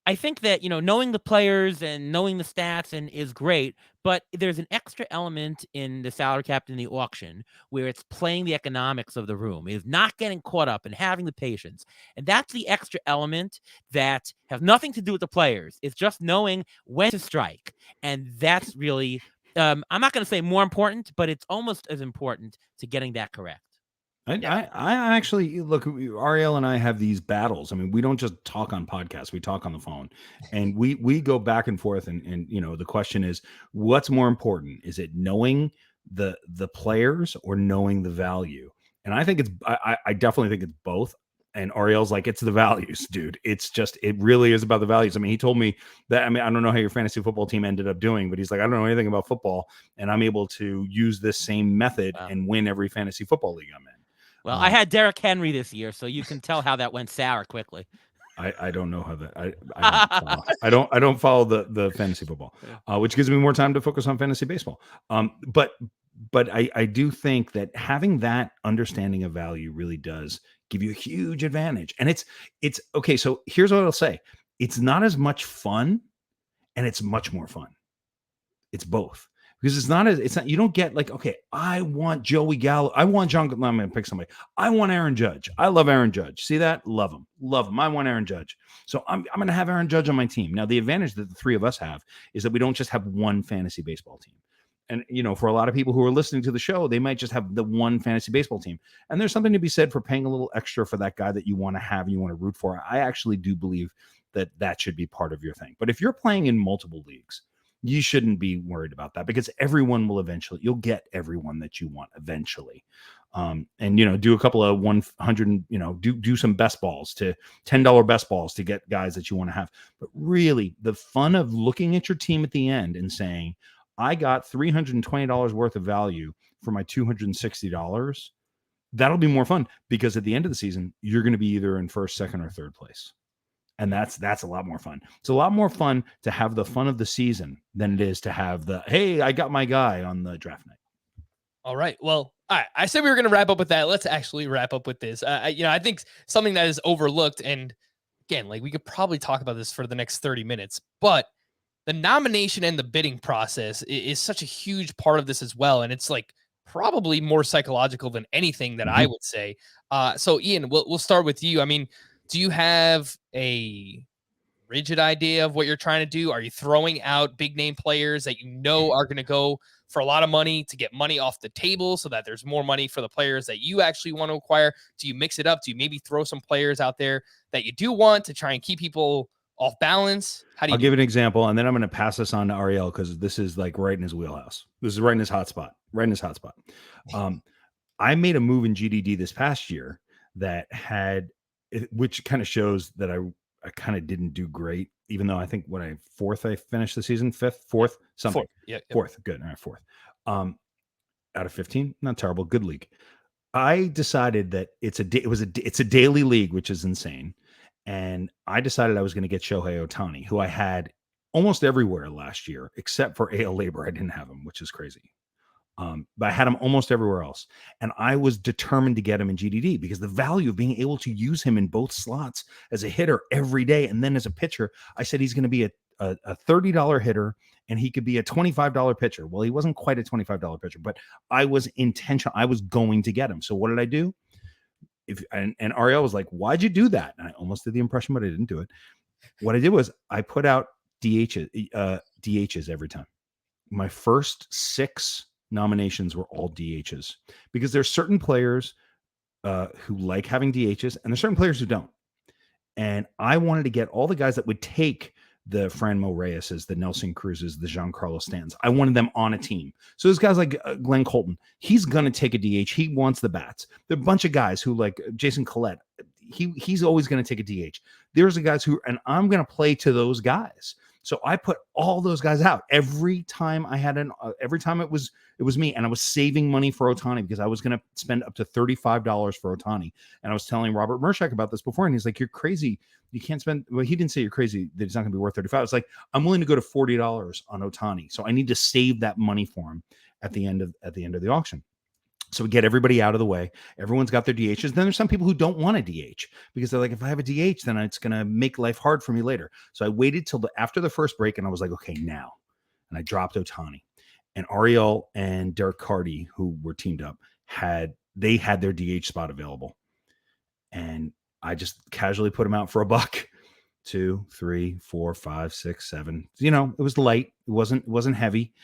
I think that knowing the players and knowing the stats and is great, but there's an extra element in the salary cap in the auction where it's playing the economics of the room, is not getting caught up and having the patience, and that's the extra element that has nothing to do with the players. It's just knowing when to strike, and that's really, I'm not going to say more important, but it's almost as important to getting that correct. I actually look. Ariel and I have these battles. I mean, we don't just talk on podcasts; we talk on the phone, and we go back and forth. And the question is, what's more important? Is it knowing the players or knowing the value? And I think I definitely think it's both. And Ariel's like, it's the values, dude. It really is about the values. I mean, he told me that. I mean, I don't know how your fantasy football team ended up doing, but he's like, I don't know anything about football, and I'm able to use this same method and win every fantasy football league I'm in. Well, I had Derrick Henry this year, so you can tell how that went sour quickly. I don't know how that I don't follow the fantasy football, which gives me more time to focus on fantasy baseball. But I do think that having that understanding of value really does give you a huge advantage. And it's okay. So here's what I'll say: it's not as much fun, and it's much more fun. It's both. Because it's not, you don't get like, okay, I want Joey Gallo. I want John. I'm going to pick somebody. I want Aaron Judge. I love Aaron Judge. See that? Love him. Love him. I want Aaron Judge. So I'm going to have Aaron Judge on my team. Now, the advantage that the three of us have is that we don't just have one fantasy baseball team. And, for a lot of people who are listening to the show, they might just have the one fantasy baseball team. And there's something to be said for paying a little extra for that guy that you want to have, you want to root for. I actually do believe that should be part of your thing. But if you're playing in multiple leagues, you shouldn't be worried about that, because everyone will you'll get everyone that you want eventually. And, do a couple of 100, do some best balls to $10 best balls to get guys that you want to have. But really the fun of looking at your team at the end and saying, I got $320 worth of value for my $260. That'll be more fun, because at the end of the season, you're going to be either in first, second, or third place. And that's a lot more fun. It's a lot more fun to have the fun of the season than it is to have hey, I got my guy on the draft night. All right. Well, all right. I said we were going to wrap up with that. Let's actually wrap up with this. I think something that is overlooked, and again, like we could probably talk about this for the next 30 minutes, but the nomination and the bidding process is such a huge part of this as well. And it's like probably more psychological than anything that I would say. So Ian, we'll start with you. I mean, do you have a rigid idea of what you're trying to do? Are you throwing out big name players that are going to go for a lot of money to get money off the table so that there's more money for the players that you actually want to acquire? Do you mix it up? Do you maybe throw some players out there that you do want to try and keep people off balance? I'll give an example, and then I'm going to pass this on to Ariel, because this is like right in his wheelhouse. This is right in his hot spot. I made a move in GDD this past year which kind of shows that I kind of didn't do great, even though I think I finished the season, fourth, something. Fourth. Good. All right. Fourth. Out of 15, not terrible. Good league. I decided that it's a daily league, which is insane. And I decided I was going to get Shohei Ohtani, who I had almost everywhere last year, except for AL Labor. I didn't have him, which is crazy. But I had him almost everywhere else. And I was determined to get him in GDD, because the value of being able to use him in both slots as a hitter every day and then as a pitcher, I said he's going to be a $30 hitter and he could be a $25 pitcher. Well, he wasn't quite a $25 pitcher, but I was intentional. I was going to get him. So what did I do? And Ariel was like, why'd you do that? And I almost did the impression, but I didn't do it. What I did was I put out DHs every time. My first 6 nominations were all DHs, because there's certain players who like having DHs, and there's certain players who don't. And I wanted to get all the guys that would take the Franmil Reyes's, the Nelson Cruz's, the Giancarlo Stantons. I wanted them on a team. So there's guys like Glenn Colton. He's going to take a DH. He wants the bats. There are a bunch of guys who like Jason Collette. He's always going to take a DH. There's the guys and I'm going to play to those guys. So I put all those guys out every time I had every time it was me, and I was saving money for Ohtani, because I was going to spend up to $35 for Ohtani. And I was telling Robert Mershak about this before, and he's like, "You're crazy. You can't spend." Well, he didn't say you're crazy that it's not going to be worth $35. It's like, I'm willing to go to $40 on Ohtani, so I need to save that money for him at the end of the auction. So we get everybody out of the way. Everyone's got their DHs. Then there's some people who don't want a DH because they're like, if I have a DH, then it's going to make life hard for me later. So I waited till after the first break, and I was like, okay, now. And I dropped Ohtani. And Ariel and Derek Carty, who were teamed up, had their DH spot available. And I just casually put them out for $1. 2, 3, 4, 5, 6, 7. It was light. It wasn't heavy.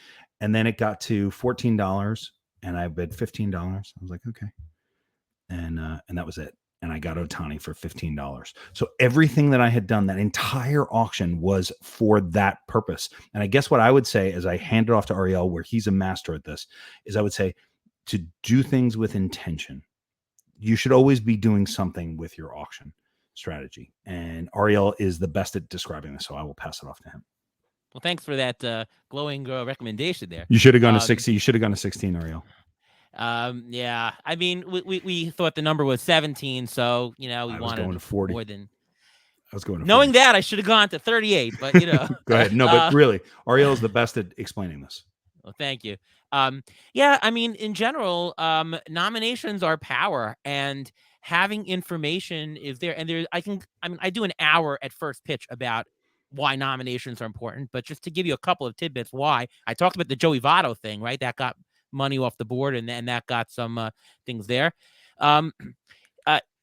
And then it got to $14. And I bid $15. I was like, okay. And that was it. And I got Ohtani for $15. So everything that I had done, that entire auction was for that purpose. And I guess what I would say as I hand it off to Ariel, where he's a master at this, is I would say to do things with intention. You should always be doing something with your auction strategy. And Ariel is the best at describing this. So I will pass it off to him. Well, thanks for that glowing recommendation there. You should have gone to 60. You should have gone to 16, Ariel. Yeah. I mean, we thought the number was 17, so we wanted going to 40. more than. I was going to knowing 40. that I should have gone to 38, but Go ahead. No, but really, Ariel is the best at explaining this. Well, thank you. Yeah, I mean, in general, nominations are power, and having information is there. And I do an hour at first pitch about why nominations are important, but just to give you a couple of tidbits why. I talked about the Joey Votto thing, right? That got money off the board, and that got some things there.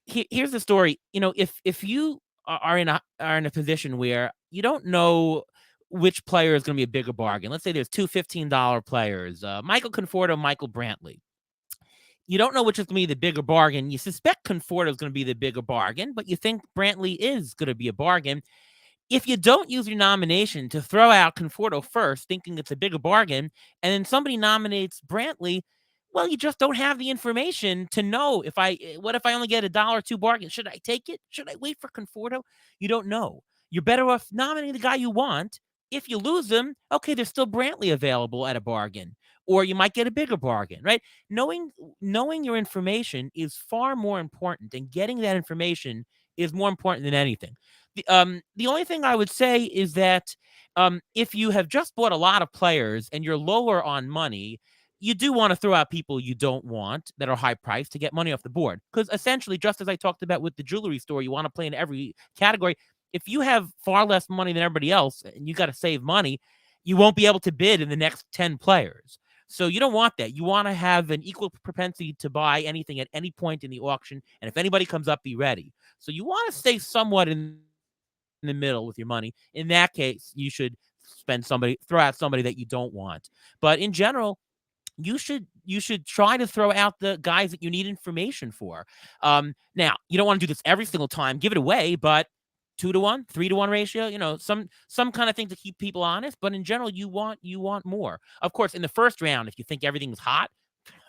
Here's the story. If you are in a position where you don't know which player is going to be a bigger bargain. Let's say there's two $15 players, Michael Conforto, Michael Brantley. You don't know which is going to be the bigger bargain. You suspect Conforto is going to be the bigger bargain, but you think Brantley is going to be a bargain. If you don't use your nomination to throw out Conforto first, thinking it's a bigger bargain, and then somebody nominates Brantley, well, you just don't have the information to know what if I only get $1 or $2 bargain? Should I take it? Should I wait for Conforto? You don't know. You're better off nominating the guy you want. If you lose them, okay, there's still Brantley available at a bargain, or you might get a bigger bargain, right? Knowing your information is far more important, and getting that information is more important than anything. The only thing I would say is that if you have just bought a lot of players and you're lower on money, you do want to throw out people you don't want that are high priced to get money off the board. Because essentially, just as I talked about with the jewelry store, you want to play in every category. If you have far less money than everybody else and you got to save money, you won't be able to bid in the next 10 players. So you don't want that. You want to have an equal propensity to buy anything at any point in the auction. And if anybody comes up, be ready. So you want to stay somewhat in the middle with your money. In that case, you should throw out somebody that you don't want. But in general, you should try to throw out the guys that you need information for. Now, you don't want to do this every single time. Give it away, but 2-to-1, 3-to-1 ratio, some kind of thing to keep people honest. But in general, you want more. Of course, in the first round, if you think everything's hot,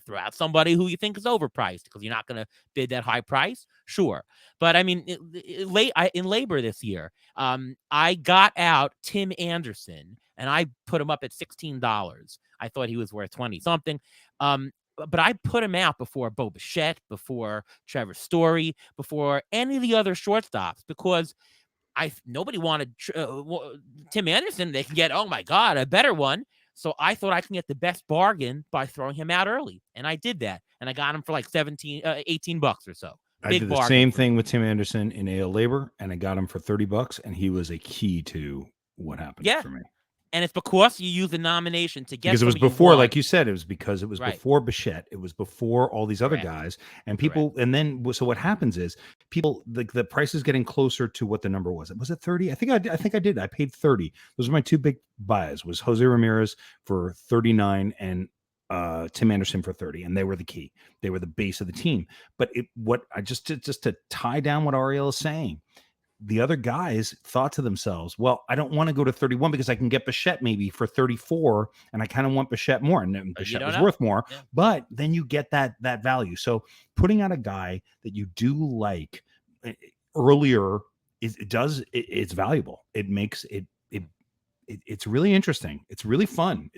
throw out somebody who you think is overpriced because you're not going to bid that high price. Sure. But I mean, in labor this year, I got out Tim Anderson and I put him up at $16. I thought he was worth 20 something. But I put him out before Bo Bichette, before Trevor Story, before any of the other shortstops, because nobody wanted Tim Anderson. They can get, oh my God, a better one. So I thought I can get the best bargain by throwing him out early. And I did that. And I got him for like $18 or so. I did the same thing with Tim Anderson in AL Labor, and I got him for $30, and he was a key to what happened for me. And it's because you use the nomination to get, because it was before, like you said, it was because it was before Bichette. It was before all these other guys and people. And then, so what happens is people, the price is getting closer to what the number was. Was it 30? I think I did. I paid 30. Those are my two big buys, was Jose Ramirez for 39 and Tim Anderson for 30. And they were the key. They were the base of the team. But just to tie down what Ariel is saying, the other guys thought to themselves, well, I don't want to go to 31 because I can get Bichette maybe for 34, and I kind of want Bichette more, and Bichette was worth more, but then you get that value. So putting out a guy that you do like earlier, it's valuable. It makes it's really interesting. It's really fun.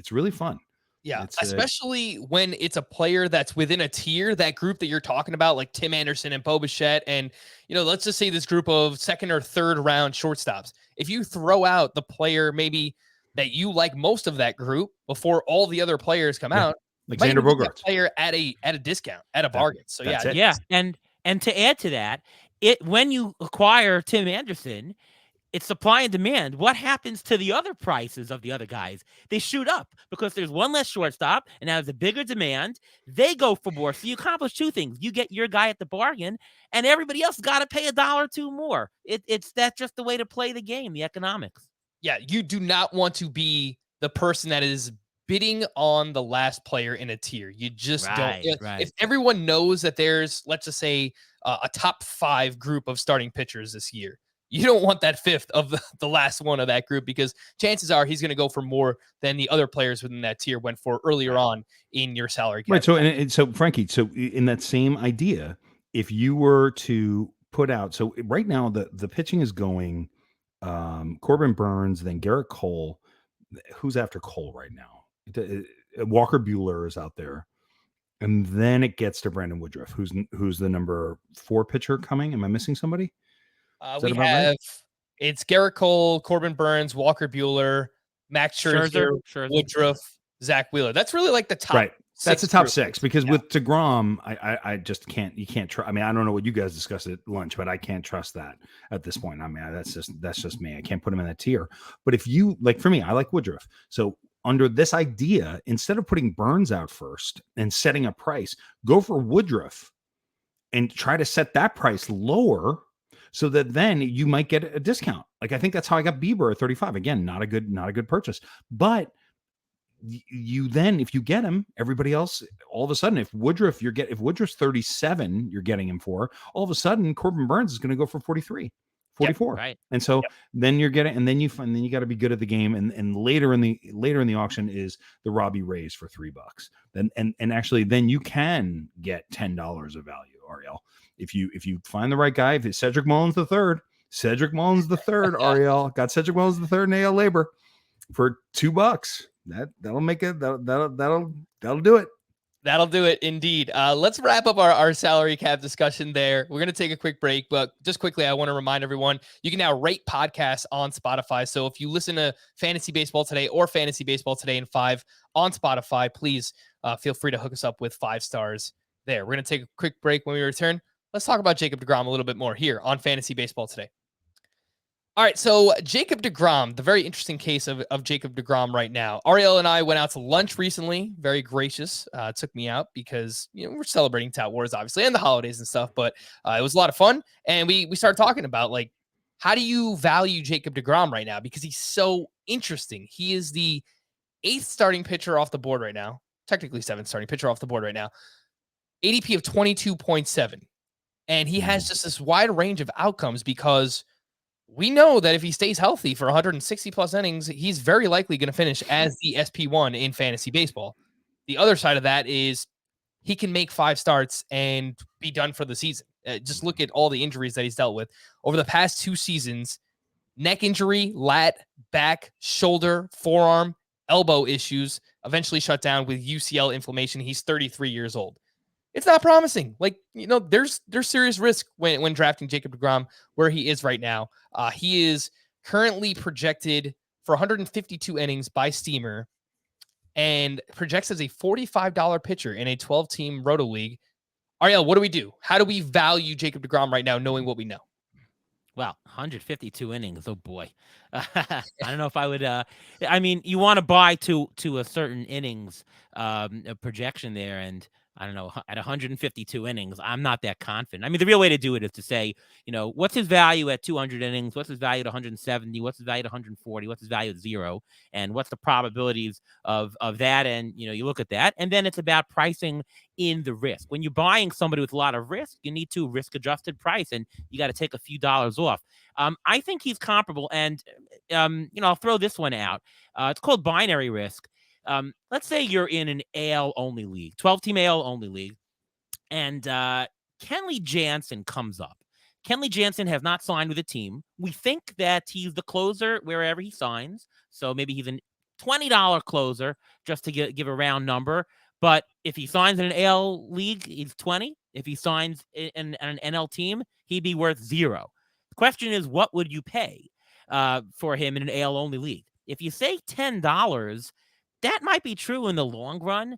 Yeah, especially when it's a player that's within a tier, that group that you're talking about, like Tim Anderson and Bo Bichette, and, let's just say this group of second or third round shortstops. If you throw out the player maybe that you like most of that group before all the other players come out, Might Xander even get that Bogaerts. player at a discount, at a bargain. So that's yeah, it. Yeah, and to add to that, when you acquire Tim Anderson, it's supply and demand. What happens to the other prices of the other guys? They shoot up because there's one less shortstop, and as a bigger demand, they go for more. So you accomplish two things: you get your guy at the bargain, and everybody else got to pay $1 or $2 more. That's just the way to play the game, the economics. Yeah, you do not want to be the person that is bidding on the last player in a tier. You just don't. Right. If everyone knows that there's, let's just say, a top 5 group of starting pitchers this year, you don't want that 5th of the last one of that group, because chances are he's going to go for more than the other players within that tier went for earlier on in your salary cap. Right. So, so Frankie, so in that same idea, if you were to put out, so right now the pitching is going, Corbin Burns, then Garrett Cole. Who's after Cole right now? Walker Buehler is out there, and then it gets to Brandon Woodruff, who's the number 4 pitcher coming. Am I missing somebody? We have right? It's Garrett Cole, Corbin Burns, Walker Buehler, Max Scherzer, Woodruff, Zach Wheeler. That's really like the top. Right. That's the top group. 6, because with deGrom, I just can't. You can't trust. I mean, I don't know what you guys discussed at lunch, but I can't trust that at this point. I mean, that's just me. I can't put him in that tier. But if you like, for me, I like Woodruff. So under this idea, instead of putting Burns out first and setting a price, go for Woodruff and try to set that price lower, so that then you might get a discount. Like, I think that's how I got Bieber at 35. Again, not a good purchase. But you then, if you get him, everybody else, all of a sudden, if Woodruff's 37, you're getting him for, all of a sudden Corbin Burns is going to go for 43, 44. Yep, right. And so then you're getting, and then you got to be good at the game. And later in the auction is the Robbie Rays for $3. Then and actually then you can get $10 of value, Ariel. If you find the right guy. If it's Cedric Mullins the third, Ariel got Cedric Mullins the third in AL Labor for $2. That'll make it. That'll do it. That'll do it indeed. Let's wrap up our salary cap discussion there. We're going to take a quick break, but just quickly, I want to remind everyone, you can now rate podcasts on Spotify. So if you listen to Fantasy Baseball Today or Fantasy Baseball Today in 5 on Spotify, please feel free to hook us up with 5 stars there. We're going to take a quick break. When we return, let's talk about Jacob deGrom a little bit more here on Fantasy Baseball Today. All right, so Jacob deGrom, the very interesting case of Jacob deGrom right now. Ariel and I went out to lunch recently, very gracious, took me out because, we're celebrating Tout Wars, obviously, and the holidays and stuff, but it was a lot of fun. And we started talking about, like, how do you value Jacob deGrom right now? Because he's so interesting. He is the 8th starting pitcher off the board right now, technically 7th starting pitcher off the board right now, ADP of 22.7. And he has just this wide range of outcomes because we know that if he stays healthy for 160 plus innings, he's very likely going to finish as the SP1 in fantasy baseball. The other side of that is he can make 5 starts and be done for the season. Just look at all the injuries that he's dealt with over the past 2 seasons: neck injury, lat, back, shoulder, forearm, elbow issues, eventually shut down with UCL inflammation. He's 33 years old. It's not promising. Like, there's serious risk when drafting Jacob deGrom where he is right now. He is currently projected for 152 innings by Steamer and projects as a $45 pitcher in a 12-team Roto League. Ariel, what do we do? How do we value Jacob deGrom right now, knowing what we know? Well, 152 innings. Oh boy. I don't know if I would, I mean, you want to buy to a certain innings projection there. And I don't know, at 152 innings, I'm not that confident. I mean, the real way to do it is to say, what's his value at 200 innings? What's his value at 170? What's his value at 140? What's his value at 0? And what's the probabilities of that? And, you look at that. And then it's about pricing in the risk. When you're buying somebody with a lot of risk, you need to risk-adjusted price, and you got to take a few dollars off. I think he's comparable. And, I'll throw this one out. It's called binary risk. Let's say you're in an AL-only league, 12-team AL-only league, and Kenley Jansen comes up. Kenley Jansen has not signed with a team. We think that he's the closer wherever he signs, so maybe he's a $20 closer, just to give a round number. But if he signs in an AL league, he's 20. If he signs in an NL team, he'd be worth 0. The question is, what would you pay for him in an AL-only league? If you say $10, that might be true in the long run,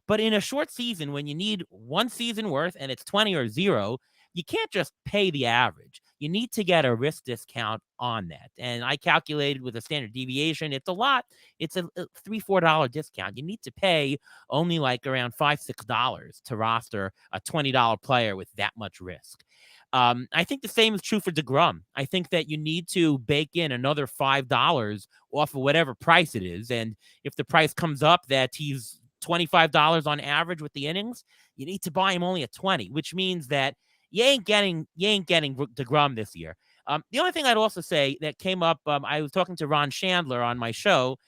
But in a short season, when you need one season worth and it's 20 or 0, you can't just pay the average. You need to get a risk discount on that. And I calculated with a standard deviation. It's a lot. It's a $3-4 discount. You need to pay only like around $5-6 to roster a $20 player with that much risk. I think the same is true for deGrom. I think that you need to bake in another $5 off of whatever price it is. And if the price comes up that he's $25 on average with the innings, you need to buy him only at 20, which means that you ain't getting deGrom this year. The only thing I'd also say that came up, I was talking to Ron Chandler on my show.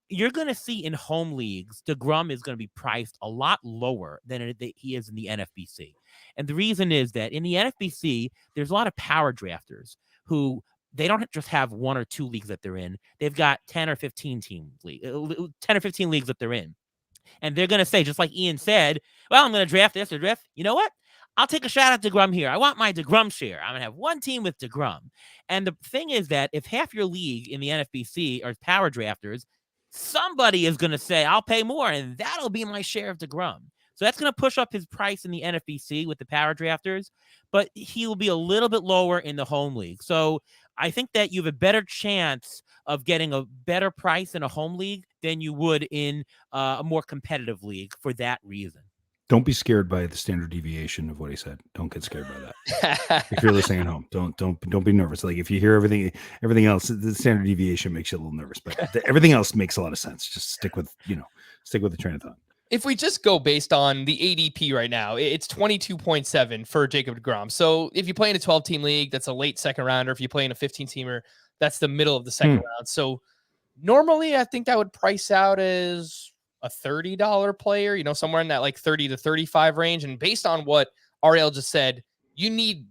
You're going to see in home leagues, deGrom is going to be priced a lot lower than he is in the NFBC. And the reason is that in the NFBC, there's a lot of power drafters who they don't just have 1 or 2 leagues that they're in. They've got 10 or 15 leagues that they're in. And they're going to say, just like Ian said, well, I'm going to draft this or draft. You know what? I'll take a shot at deGrom here. I want my deGrom share. I'm going to have one team with deGrom. And the thing is that if half your league in the NFBC are power drafters, somebody is going to say, I'll pay more, and that'll be my share of deGrom. So that's going to push up his price in the NFBC with the power drafters, but he will be a little bit lower in the home league. So I think that you have a better chance of getting a better price in a home league than you would in a more competitive league for that reason. Don't be scared by the standard deviation of what he said. Don't get scared by that. If you're listening at home, don't be nervous. Like if you hear everything else, the standard deviation makes you a little nervous, but everything else makes a lot of sense. Just stick with the train of thought. If we just go based on the ADP right now, it's 22.7 for Jacob deGrom. So if you play in a 12-team league, that's a late second rounder. If you play in a 15-teamer, that's the middle of the second round. So normally I think that would price out as a $30 player, somewhere in that like 30 to 35 range. And based on what Ariel just said, you need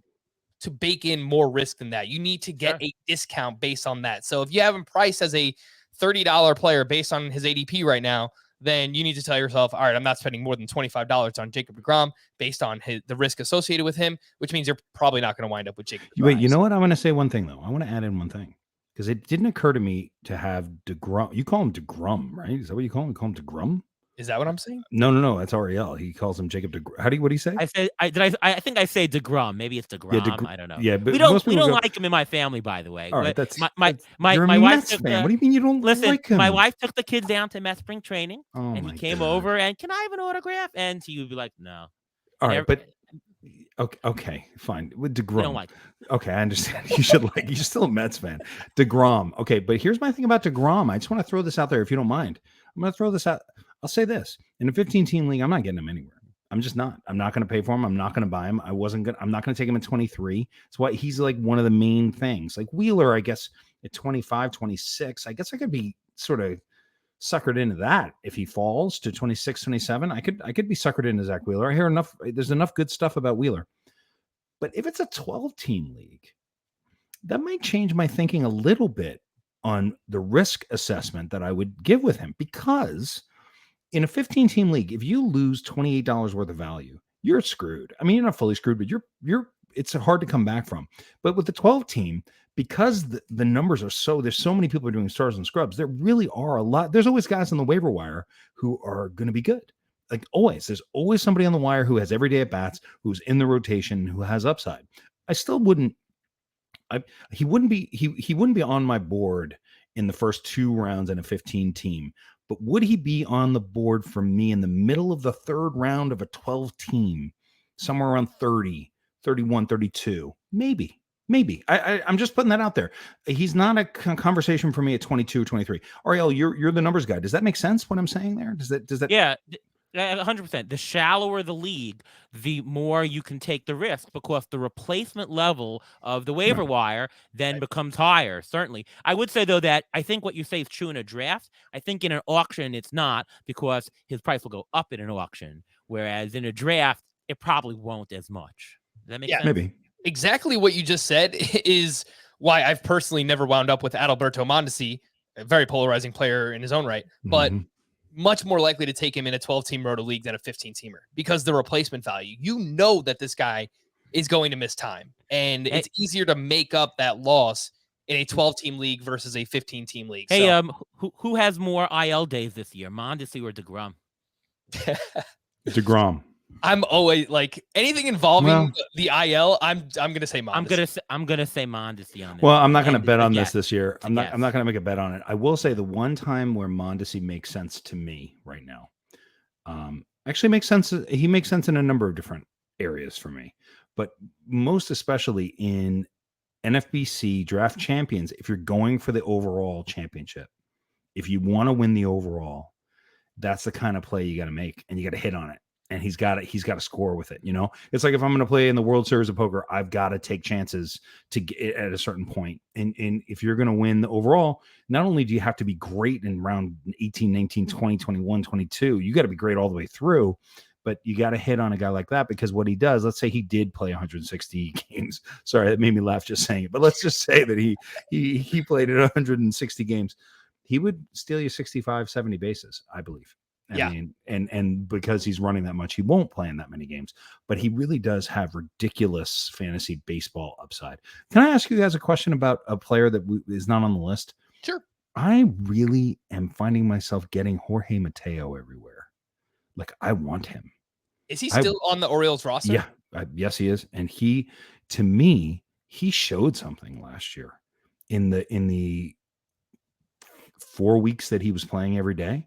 to bake in more risk than that. You need to get a discount based on that. So if you have him priced as a $30 player based on his ADP right now, then you need to tell yourself, all right, I'm not spending more than $25 on Jacob deGrom based on the risk associated with him, which means you're probably not going to wind up with Jacob deGrom. Wait, you know what? I'm going to say one thing, though. I want to add in one thing because it didn't occur to me to have deGrom. You call him deGrom, right? Is that what you call him? You call him deGrom? Is that what I'm saying? No. That's Ariel. He calls him Jacob deGrom. What do you say? I think I say deGrom. Maybe it's deGrom. Yeah, I don't know. Yeah, but we don't like him in my family, by the way. All right, that's my my wife. Fan. What do you mean you don't like him? My wife took the kids down to Mets spring training, and he came God. over and can I have an autograph? And he would be like, no. All right, but okay, fine. With deGrom, I don't like him. Okay, I understand. You're still a Mets fan. deGrom. Okay, but here's my thing about deGrom. I just want to throw this out there, if you don't mind. I'm going to throw this out. I'll say this: in a 15-team league, I'm not getting him anywhere. I'm just not. I'm not going to pay for him. I'm not going to buy him. I'm not going to take him at 23. It's why he's like one of the main things. Like Wheeler, I guess at 25, 26. I guess I could be sort of suckered into that if he falls to 26, 27. I could be suckered into Zach Wheeler. I hear enough. There's enough good stuff about Wheeler. But if it's a 12-team league, that might change my thinking a little bit on the risk assessment that I would give with him, because in a 15-team league, if you lose $28 worth of value, you're screwed. I mean, you're not fully screwed, but it's hard to come back from. But with the 12-team, because the numbers are there's so many people are doing stars and scrubs, there really are a lot. There's always guys on the waiver wire who are going to be good. Like always, there's always somebody on the wire who has every day at bats, who's in the rotation, who has upside. I still wouldn't. He wouldn't be on my board in the first 2 rounds in a 15-team. But would he be on the board for me in the middle of the 3rd round of a 12-team, somewhere around 30, 31, 32? Maybe. I'm just putting that out there. He's not a conversation for me at 22 or 23. Ariel, you're the numbers guy. Does that make sense what I'm saying there? Does that? Yeah. 100%. The shallower the league, the more you can take the risk, because the replacement level of the waiver wire then becomes higher. Certainly. I would say, though, that I think what you say is true in a draft. I think in an auction, it's not, because his price will go up in an auction, whereas in a draft, it probably won't as much. Does that make sense? Maybe. Exactly what you just said is why I've personally never wound up with Adalberto Mondesi, a very polarizing player in his own right, but much more likely to take him in a 12-team roto league than a 15-teamer, because the replacement value, that this guy is going to miss time, and it's easier to make up that loss in a 12-team league versus a 15-team league. Hey, who has more IL days this year, Mondesi or deGrom? deGrom. I'm always like anything involving Well, the IL. I'm gonna say Mondesi. I'm gonna say Mondesi on this. Well, one. I'm not going to And bet a on guess. this year. It's a I'm not guess. going to make a bet on it. I will say the one time where Mondesi makes sense to me right now. Actually makes sense. He makes sense in a number of different areas for me, but most especially in NFBC draft champions. If you're going for the overall championship, if you want to win the overall, that's the kind of play you got to make, and you got to hit on it. And he's got to score with it. You know, it's like if I'm going to play in the World Series of Poker, I've got to take chances to get at a certain point. And if you're going to win the overall, not only do you have to be great in round 18, 19, 20, 21, 22, you got to be great all the way through. But you got to hit on a guy like that, because what he does, let's say he did play 160 games. Sorry, that made me laugh just saying it. But let's just say that he played at 160 games. He would steal you 65, 70 bases, I believe. I mean, and because he's running that much, he won't play in that many games, but he really does have ridiculous fantasy baseball upside. Can I ask you guys a question about a player that is not on the list? Sure. I really am finding myself getting Jorge Mateo everywhere. Like, I want him. Is he still on the Orioles roster? Yeah. Yes, he is. And to me, he showed something last year in the 4 weeks that he was playing every day.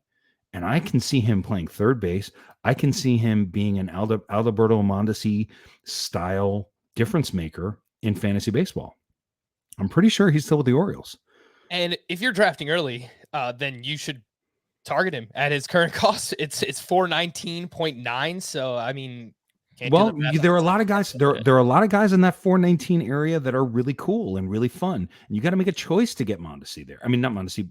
And I can see him playing third base. I can see him being an Alberto Mondesi style difference maker in fantasy baseball. I'm pretty sure he's still with the Orioles. And if you're drafting early, then you should target him at his current cost. It's 419.9. So I mean, well, there are a lot of guys. There are a lot of guys in that 419 area that are really cool and really fun. And you got to make a choice to get Mondesi there. I mean, not Mondesi.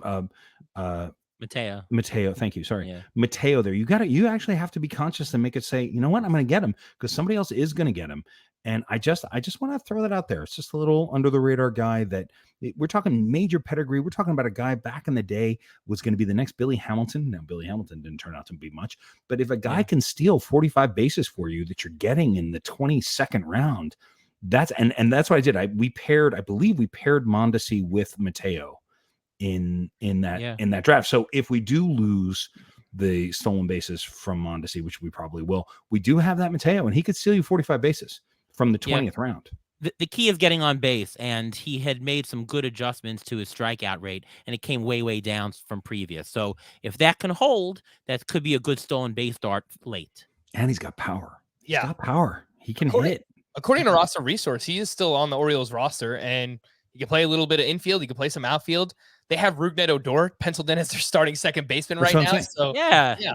Mateo. Thank you. Sorry. Yeah. Mateo there. You actually have to be conscious and make it say, you know what, I'm going to get him because somebody else is going to get him. And I just want to throw that out there. It's just a little under the radar guy that we're talking major pedigree. We're talking about a guy back in the day was going to be the next Billy Hamilton. Now, Billy Hamilton didn't turn out to be much, but if a guy can steal 45 bases for you that you're getting in the 22nd round, that's what I did. I believe we paired Mondesi with Mateo in that draft. So if we do lose the stolen bases from Mondesi, which we probably will, we do have that Mateo, and he could steal you 45 bases from the 20th round. The key is getting on base, and he had made some good adjustments to his strikeout rate, and it came way down from previous. So if that can hold, that could be a good stolen base start late. And he's got power. He's got power. He can hit. According to Roster Resource, he is still on the Orioles roster, and he can play a little bit of infield. He can play some outfield. They have Rougned Odor penciled in as their starting second baseman right now. So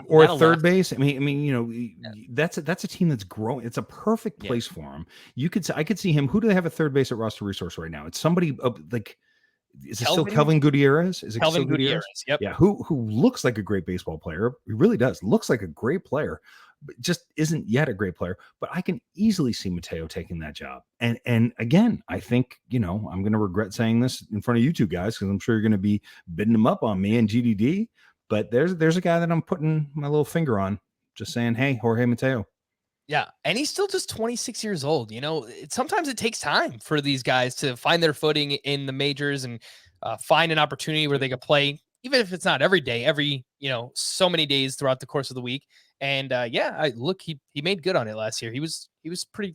or third base. I mean, that's a team that's growing. It's a perfect place for him. I could see him. Who do they have at third base at Roster Resource right now? It's somebody like. Is it still Kelvin Gutierrez? Is it Kelvin Gutierrez? Yep. Yeah. Who looks like a great baseball player? He really does. Looks like a great player, but just isn't yet a great player. But I can easily see Mateo taking that job. And again, I think, I'm going to regret saying this in front of you two guys, because I'm sure you're going to be bidding him up on me and GDD. But there's a guy that I'm putting my little finger on, just saying, hey, Jorge Mateo. Yeah, and he's still just 26 years old. Sometimes it takes time for these guys to find their footing in the majors and find an opportunity where they can play, even if it's not every day, every so many days throughout the course of the week. And he made good on it last year. He was pretty.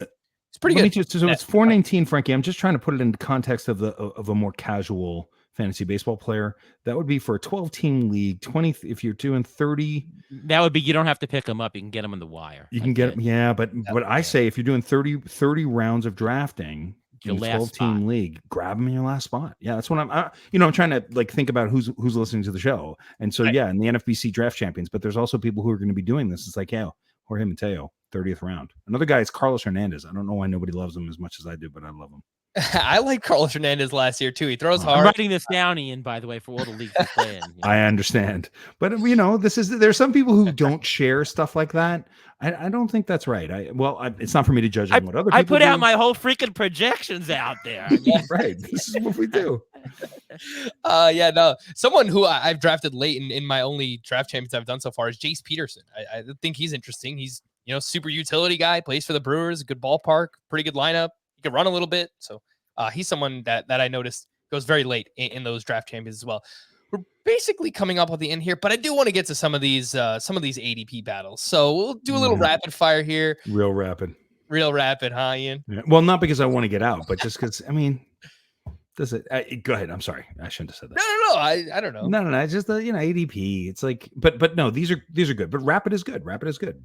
It's pretty good. So it's 419, Frankie. I'm just trying to put it in the context of a more casual fantasy baseball player. That would be for a 12-team league. 20 if you're doing 30. That would be, you don't have to pick him up. You can get him on the wire. You can get him. Yeah, but what I say, if you're doing 30 rounds of drafting in a 12-team league, grab him in your last spot. Yeah, that's what I'm trying to think about who's listening to the show. And so in the NFBC draft champions, but there's also people who are going to be doing this. It's like, Jorge Mateo, 30th round. Another guy is Carlos Hernandez. I don't know why nobody loves him as much as I do, but I love him. I like Carlos Hernandez last year too. He throws hard. I'm writing this down, Ian, by the way, for all the leagues to play in. I understand, but there's some people who don't share stuff like that. I don't think that's right. It's not for me to judge on what other people I put do. out my whole freaking projections out there. Right. This is what we do. Someone who I've drafted late in my only draft champions I've done so far is Jace Peterson. I think he's interesting. He's super utility guy, plays for the Brewers, a good ballpark, pretty good lineup. He can run a little bit. So he's someone that I noticed goes very late in those draft champions as well. we're basically coming up at the end here, but I do want to get to some of these ADP battles. So we'll do a little rapid fire here. Real rapid. Real rapid, huh, Ian? Yeah. Well, not because I want to get out, but just because, I mean, does it? Go ahead. I'm sorry. I shouldn't have said that. No. I don't know. No. It's just the ADP. It's like, but no, these are good. But rapid is good. Rapid is good.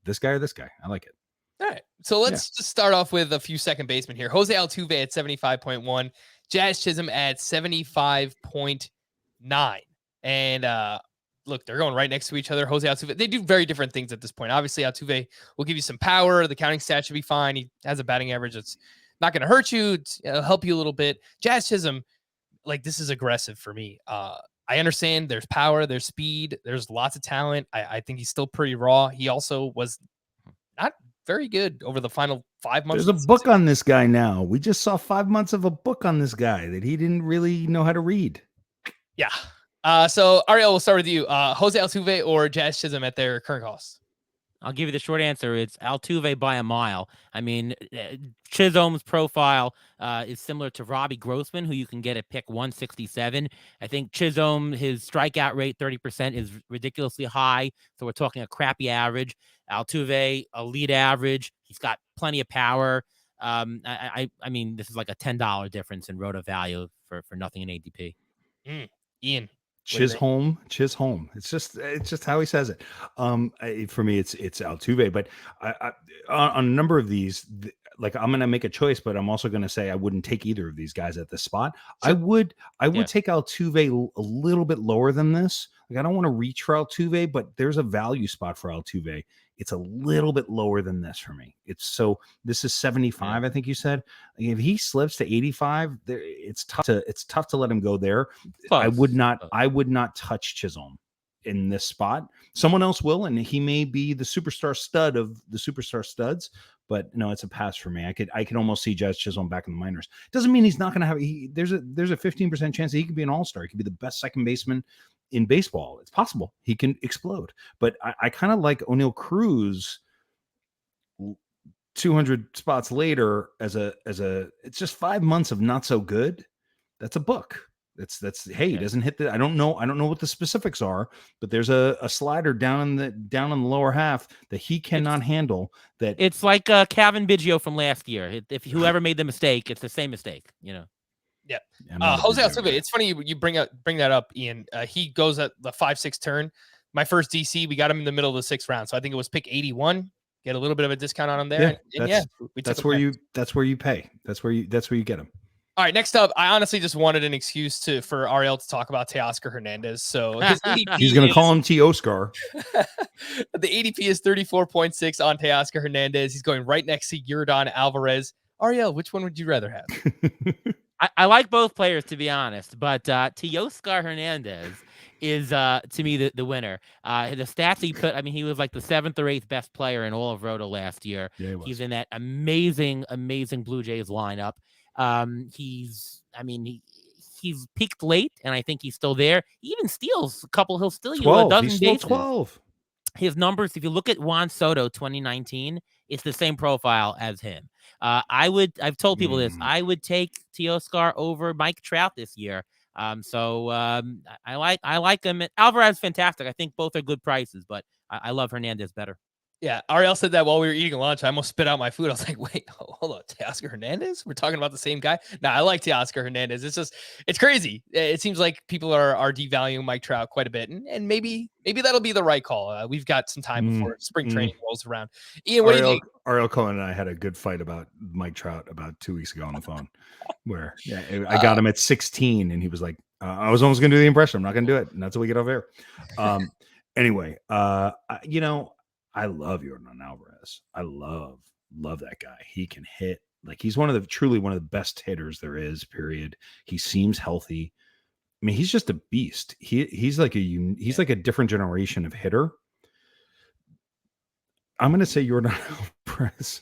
This guy or this guy. I like it. All right. So let's just start off with a few second basemen here. Jose Altuve at 75.1, Jazz Chisholm at 75.9. And look, they're going right next to each other. Jose Altuve, they do very different things at this point. Obviously, Altuve will give you some power. The counting stat should be fine. He has a batting average that's not going to hurt you. It'll help you a little bit. Jazz Chisholm, like, this is aggressive for me. I understand there's power, there's speed, there's lots of talent. I think he's still pretty raw. He also was not very good over the final 5 months. There's a book on this guy now. We just saw 5 months of a book on this guy that he didn't really know how to read. Yeah. So Ariel, we'll start with you. Jose Altuve or Jazz Chisholm at their current cost? I'll give you the short answer. It's Altuve by a mile. I mean, Chisholm's profile is similar to Robbie Grossman, who you can get at pick 167. I think Chisholm, his strikeout rate, 30%, is ridiculously high. So we're talking a crappy average. Altuve, a lead average. He's got plenty of power. I mean, this is like a $10 difference in roto value for nothing in ADP. Ian. Chisholm. It's just how he says it. For me, it's Altuve, but I on a number of these, like, I'm going to make a choice, but I'm also going to say I wouldn't take either of these guys at this spot. Sure. I would take Altuve a little bit lower than this. Like, I don't want to reach for Altuve, but there's a value spot for Altuve. It's a little bit lower than this for me. This is 75. I think you said. If he slips to 85, it's tough to let him go there. Close. I would not touch Chisholm in this spot. Someone else will, and he may be the superstar stud of the superstar studs. But no, it's a pass for me. I could almost see Jazz Chisholm back in the minors. Doesn't mean he's not going to have. There's a 15% chance that he could be an all-star. He could be the best second baseman in baseball. It's possible he can explode. But I kind of like O'Neal Cruz 200 spots later as a it's just 5 months of not so good. That's a book. That's hey, he doesn't hit the. I don't know what the specifics are, but there's a slider down in the lower half that he cannot handle. That it's like Kevin Biggio from last year. If whoever made the mistake, it's the same mistake. Yeah. Jose Altuve. It's funny you bring that up, Ian. He goes at the 5-6 turn. My first DC, we got him in the middle of the 6th round, so I think it was pick 81. Get a little bit of a discount on him there. That's where you pay. That's where you get him. All right, next up, I honestly just wanted an excuse for Ariel to talk about Teoscar Hernandez. So his ADP he's going to call him Teoscar. The ADP is 34.6 on Teoscar Hernandez. He's going right next to Yordan Alvarez. Ariel, which one would you rather have? I like both players, to be honest, but Teoscar Hernandez is to me the winner. The stats he put, I mean, he was like the 7th or 8th best player in all of Roto last year. Yeah, he's in that amazing Blue Jays lineup. He's peaked late, and I think he's still there. He even steals a couple. He'll steal you a dozen bases. 12. His numbers, if you look at Juan Soto 2019, it's the same profile as him. I've told people this. I would take Teoscar over Mike Trout this year. I like him. Alvarez, fantastic. I think both are good prices, but I love Hernandez better. Yeah, Ariel said that while we were eating lunch. I almost spit out my food. I was like, wait, hold on. Teoscar Hernandez? We're talking about the same guy? No, I like Teoscar Hernandez. It's crazy. It seems like people are devaluing Mike Trout quite a bit. And maybe that'll be the right call. We've got some time before spring training rolls around. Ian, what do you think? Ariel Cohen and I had a good fight about Mike Trout about 2 weeks ago on the phone where I got him at 16 and he was like, I was almost going to do the impression. I'm not going to do it. And that's what we get over here. Anyway, I love Yordan Alvarez. I love that guy. He can hit. Like, he's truly one of the best hitters there is, period. He seems healthy. I mean, he's just a beast. He's like a different generation of hitter. I'm going to say Yordan Alvarez.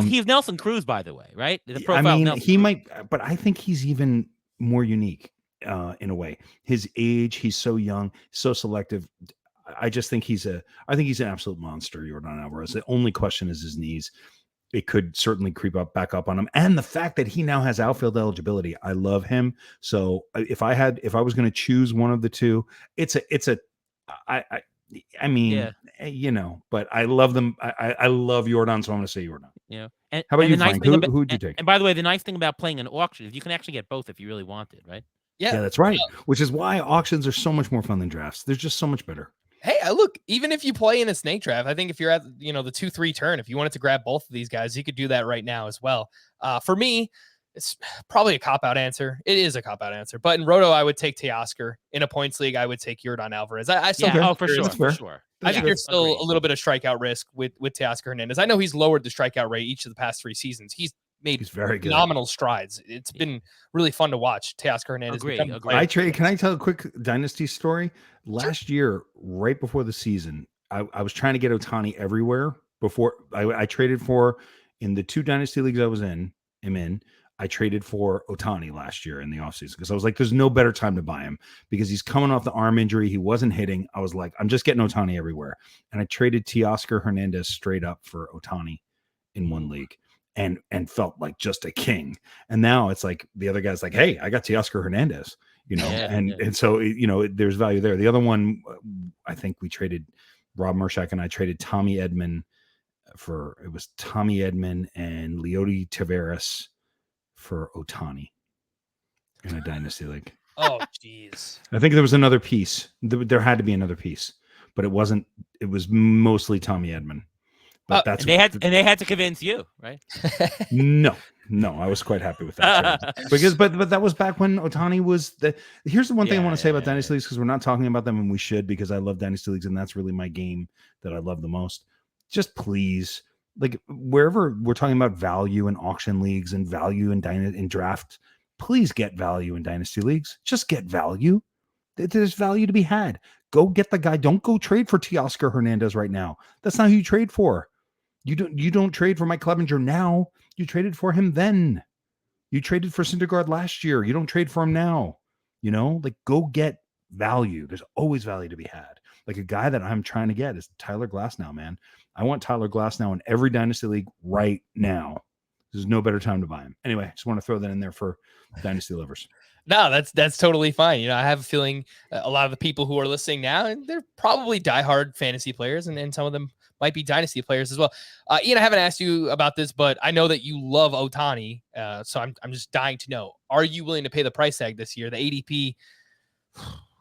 He's Nelson Cruz, by the way, right? He might, but I think he's even more unique in a way. His age, he's so young, so selective. I just think he's an absolute monster, Yordan Alvarez. The only question is his knees. it could certainly creep back up on him. And the fact that he now has outfield eligibility, I love him. So if I was going to choose one of the two, I mean, but I love them. I love Jordan, so I'm going to say Jordan. Yeah. How about you, Frank? Who'd you take? And by the way, the nice thing about playing an auction is you can actually get both if you really wanted, right? Yeah, that's right. Which is why auctions are so much more fun than drafts. They're just so much better. Hey, look, even if you play in a snake draft, I think if you're at, the 2-3 turn, if you wanted to grab both of these guys, you could do that right now as well. For me, it's probably a cop-out answer. It is a cop-out answer. But in Roto, I would take Teoscar. In a points league, I would take Jordan Alvarez. I still for sure. I think there's still a little bit of strikeout risk with Teoscar Hernandez. I know he's lowered the strikeout rate each of the past 3 seasons. He's very phenomenal strides. It's been really fun to watch Teoscar Hernandez. Agree. Can I tell a quick dynasty story? Last year, right before the season, I was trying to get Ohtani everywhere. Before I traded for, in the 2 dynasty leagues I was in, I traded for Ohtani last year in the offseason because I was like, there's no better time to buy him because he's coming off the arm injury. He wasn't hitting. I was like, I'm just getting Ohtani everywhere. And I traded Teoscar Hernandez straight up for Ohtani in one league and felt like just a king. And now it's like the other guy's like, hey, I got Teoscar Hernandez, and so, there's value there. The other one, I think we traded Rob Mershak and I traded Tommy Edman and Leody Taveras for Ohtani in a dynasty league. Oh, jeez. I think there was another piece. There had to be another piece, but it wasn't. It was mostly Tommy Edman. But they had to convince you, right? No, I was quite happy with that because, but that was back when Ohtani was. Here's the one thing I want to say about dynasty leagues because we're not talking about them and we should because I love dynasty leagues and that's really my game that I love the most. Just please. Like wherever we're talking about value in auction leagues and value in draft, please get value in dynasty leagues. Just get value. There's value to be had. Go get the guy. Don't go trade for Teoscar Hernandez right now. That's not who you trade for. You don't trade for Mike Clevenger now. You traded for him then. You traded for Syndergaard last year. You don't trade for him now. Go get value. There's always value to be had. Like a guy that I'm trying to get is Tyler Glasnow, man. I want Tyler Glasnow in every dynasty league right now. There's no better time to buy him. Anyway, just want to throw that in there for dynasty lovers. No, that's totally fine. I have a feeling a lot of the people who are listening now, and they're probably diehard fantasy players, and some of them might be dynasty players as well. Ian, I haven't asked you about this, but I know that you love Ohtani, so I'm just dying to know: are you willing to pay the price tag this year? The ADP,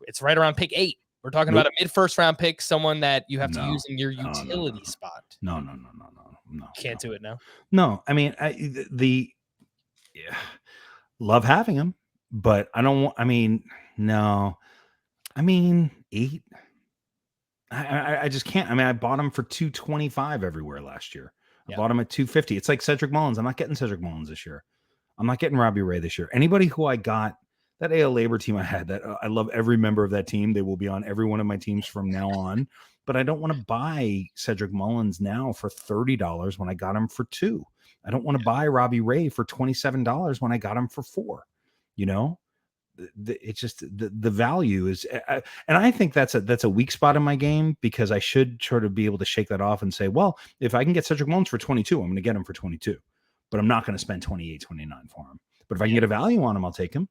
it's right around pick 8. We're talking about a mid-first round pick, someone that you have to use in your utility spot. No. Can't do it now. No, I mean, love having him, but I don't want. I mean, no. I mean, 8. I just can't. I mean, I bought him for $225 everywhere last year. I bought him at $250. It's like Cedric Mullins. I'm not getting Cedric Mullins this year. I'm not getting Robbie Ray this year. Anybody who I got. That AL Labor team I had, that I love every member of that team. They will be on every one of my teams from now on. But I don't want to buy Cedric Mullins now for $30 when I got him for $2. I don't want to buy Robbie Ray for $27 when I got him for $4. It's just the value is, and I think that's a weak spot in my game because I should sort of be able to shake that off and say, well, if I can get Cedric Mullins for 22, I'm going to get him for 22, but I'm not going to spend 28, 29 for him. But if I can get a value on him, I'll take him.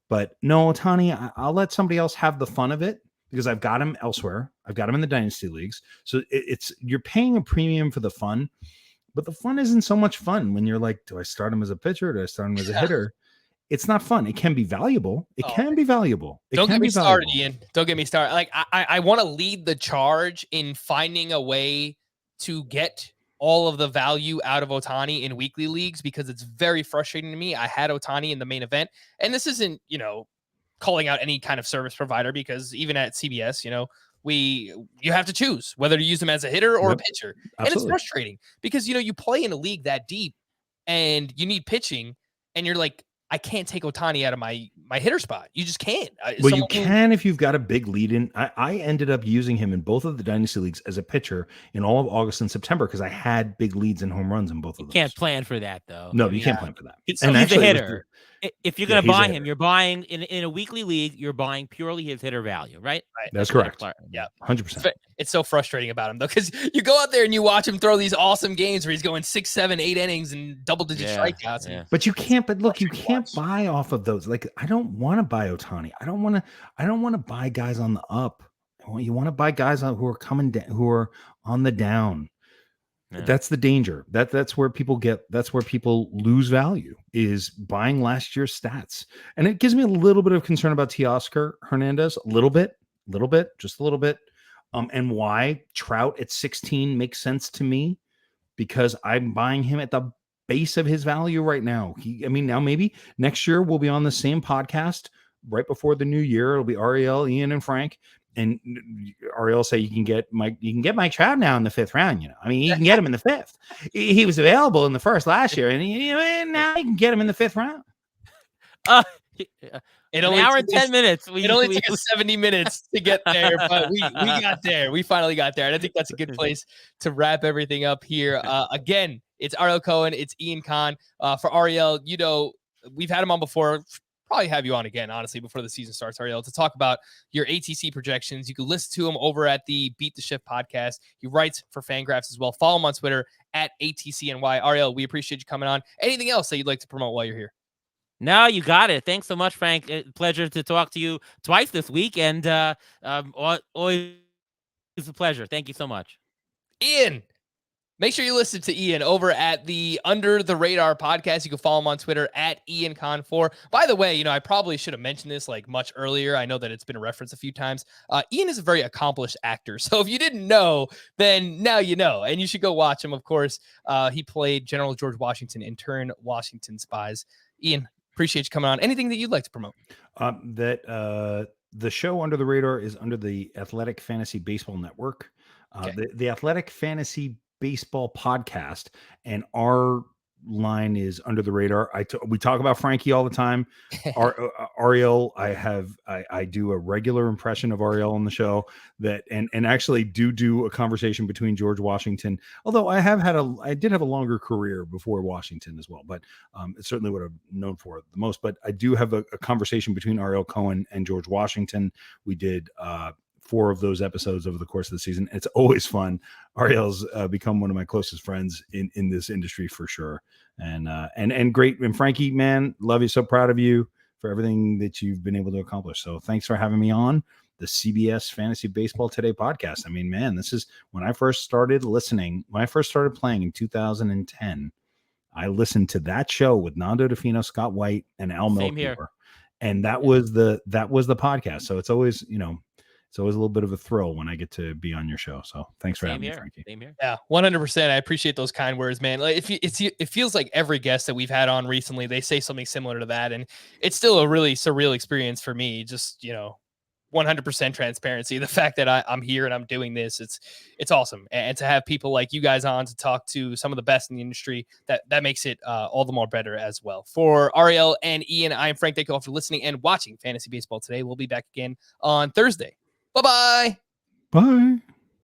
But no, Ohtani, I'll let somebody else have the fun of it because I've got him elsewhere. I've got him in the dynasty leagues. So you're paying a premium for the fun, but the fun isn't so much fun when you're like, do I start him as a pitcher? Do I start him as a hitter? It's not fun. It can be valuable. Don't get me started, Ian. Don't get me started. Like I want to lead the charge in finding a way to get all of the value out of Ohtani in weekly leagues because it's very frustrating to me. I had Ohtani in the main event, and this isn't, calling out any kind of service provider because even at CBS, you have to choose whether to use him as a hitter or a pitcher. Absolutely. And it's frustrating because, you play in a league that deep and you need pitching and you're like, I can't take Ohtani out of my hitter spot. You just can't. Well, you can if you've got a big lead in. I ended up using him in both of the dynasty leagues as a pitcher in all of August and September because I had big leads and home runs in both of those. You can't plan for that, though. No, you can't plan for that. He's a hitter. If you're going to buy him, you're buying in a weekly league. You're buying purely his hitter value, right? That's correct. Yeah, 100%. It's so frustrating about him though, because you go out there and you watch him throw these awesome games where he's going 6, 7, 8 innings and double-digit strikeouts. Yeah. And But you can't. But look, you frustrating to can't buy off of those. Like, I don't want to buy Ohtani. I don't want to buy guys on the up. You want to buy guys who are coming down, who are on the down. Yeah. That's the danger. That's where people lose value, is buying last year's stats. And it gives me a little bit of concern about Teoscar Hernandez, a little bit, just a little bit. And why Trout at 16 makes sense to me, because I'm buying him at the base of his value right now. Now maybe next year we'll be on the same podcast right before the new year. It'll be Ariel, Ian, and Frank. And Ariel say you can get Mike Trout now in the 5th round. You can get him in the 5th. He was available in the 1st last year, and now you can get him in the 5th round. An hour and 10 minutes. It only took us 70 minutes to get there, but we got there. We finally got there. And I think that's a good place to wrap everything up here. Again, it's Ariel Cohen. It's Ian Kahn. For Ariel, we've had him on before. Probably have you on again, honestly, before the season starts, Ariel, to talk about your ATC projections. You can listen to him over at the Beat the Shift podcast. He writes for Fangraphs as well. Follow him on Twitter at ATCNY. Ariel, we appreciate you coming on. Anything else that you'd like to promote while you're here? No, you got it. Thanks so much, Frank. Pleasure to talk to you twice this week, and always a pleasure. Thank you so much. Ian, make sure you listen to Ian over at the Under the Radar podcast. You can follow him on Twitter at IanCon4. By the way, I probably should have mentioned this much earlier. I know that it's been a reference a few times. Ian is a very accomplished actor. So if you didn't know, then now you know. And you should go watch him, of course. He played General George Washington in Turn Washington Spies. Ian, appreciate you coming on. Anything that you'd like to promote? The show Under the Radar is under the Athletic Fantasy Baseball Network. Okay. The Athletic Fantasy Baseball podcast, and our line is Under the Radar. We talk about Frankie all the time. Ariel, I do a regular impression of Ariel on the show, that and actually do a conversation between George Washington. Although I did have a longer career before Washington as well, but it's certainly what I'm known for the most. But I do have a conversation between Ariel Cohen and George Washington. We did 4 of those episodes over the course of the season. It's always fun. Ariel's become one of my closest friends in this industry for sure. And great. And Frankie, man, love you. So proud of you for everything that you've been able to accomplish. So thanks for having me on the CBS Fantasy Baseball Today podcast. I mean, man, this is when I first started playing in 2010. I listened to that show with Nando DeFino, Scott White, and Al Melchior. And that was the podcast. So it's always, it's always a little bit of a thrill when I get to be on your show. So thanks for having me, Frankie. Same here. Yeah, 100%. I appreciate those kind words, man. It feels like every guest that we've had on recently, they say something similar to that. And it's still a really surreal experience for me. Just, 100% transparency. The fact that I'm here and I'm doing this, it's awesome. And to have people like you guys on to talk to some of the best in the industry, that makes it all the more better as well. For Ariel and Ian, I am Frank. Thank you all for listening and watching Fantasy Baseball Today. We'll be back again on Thursday. Bye-bye. Bye.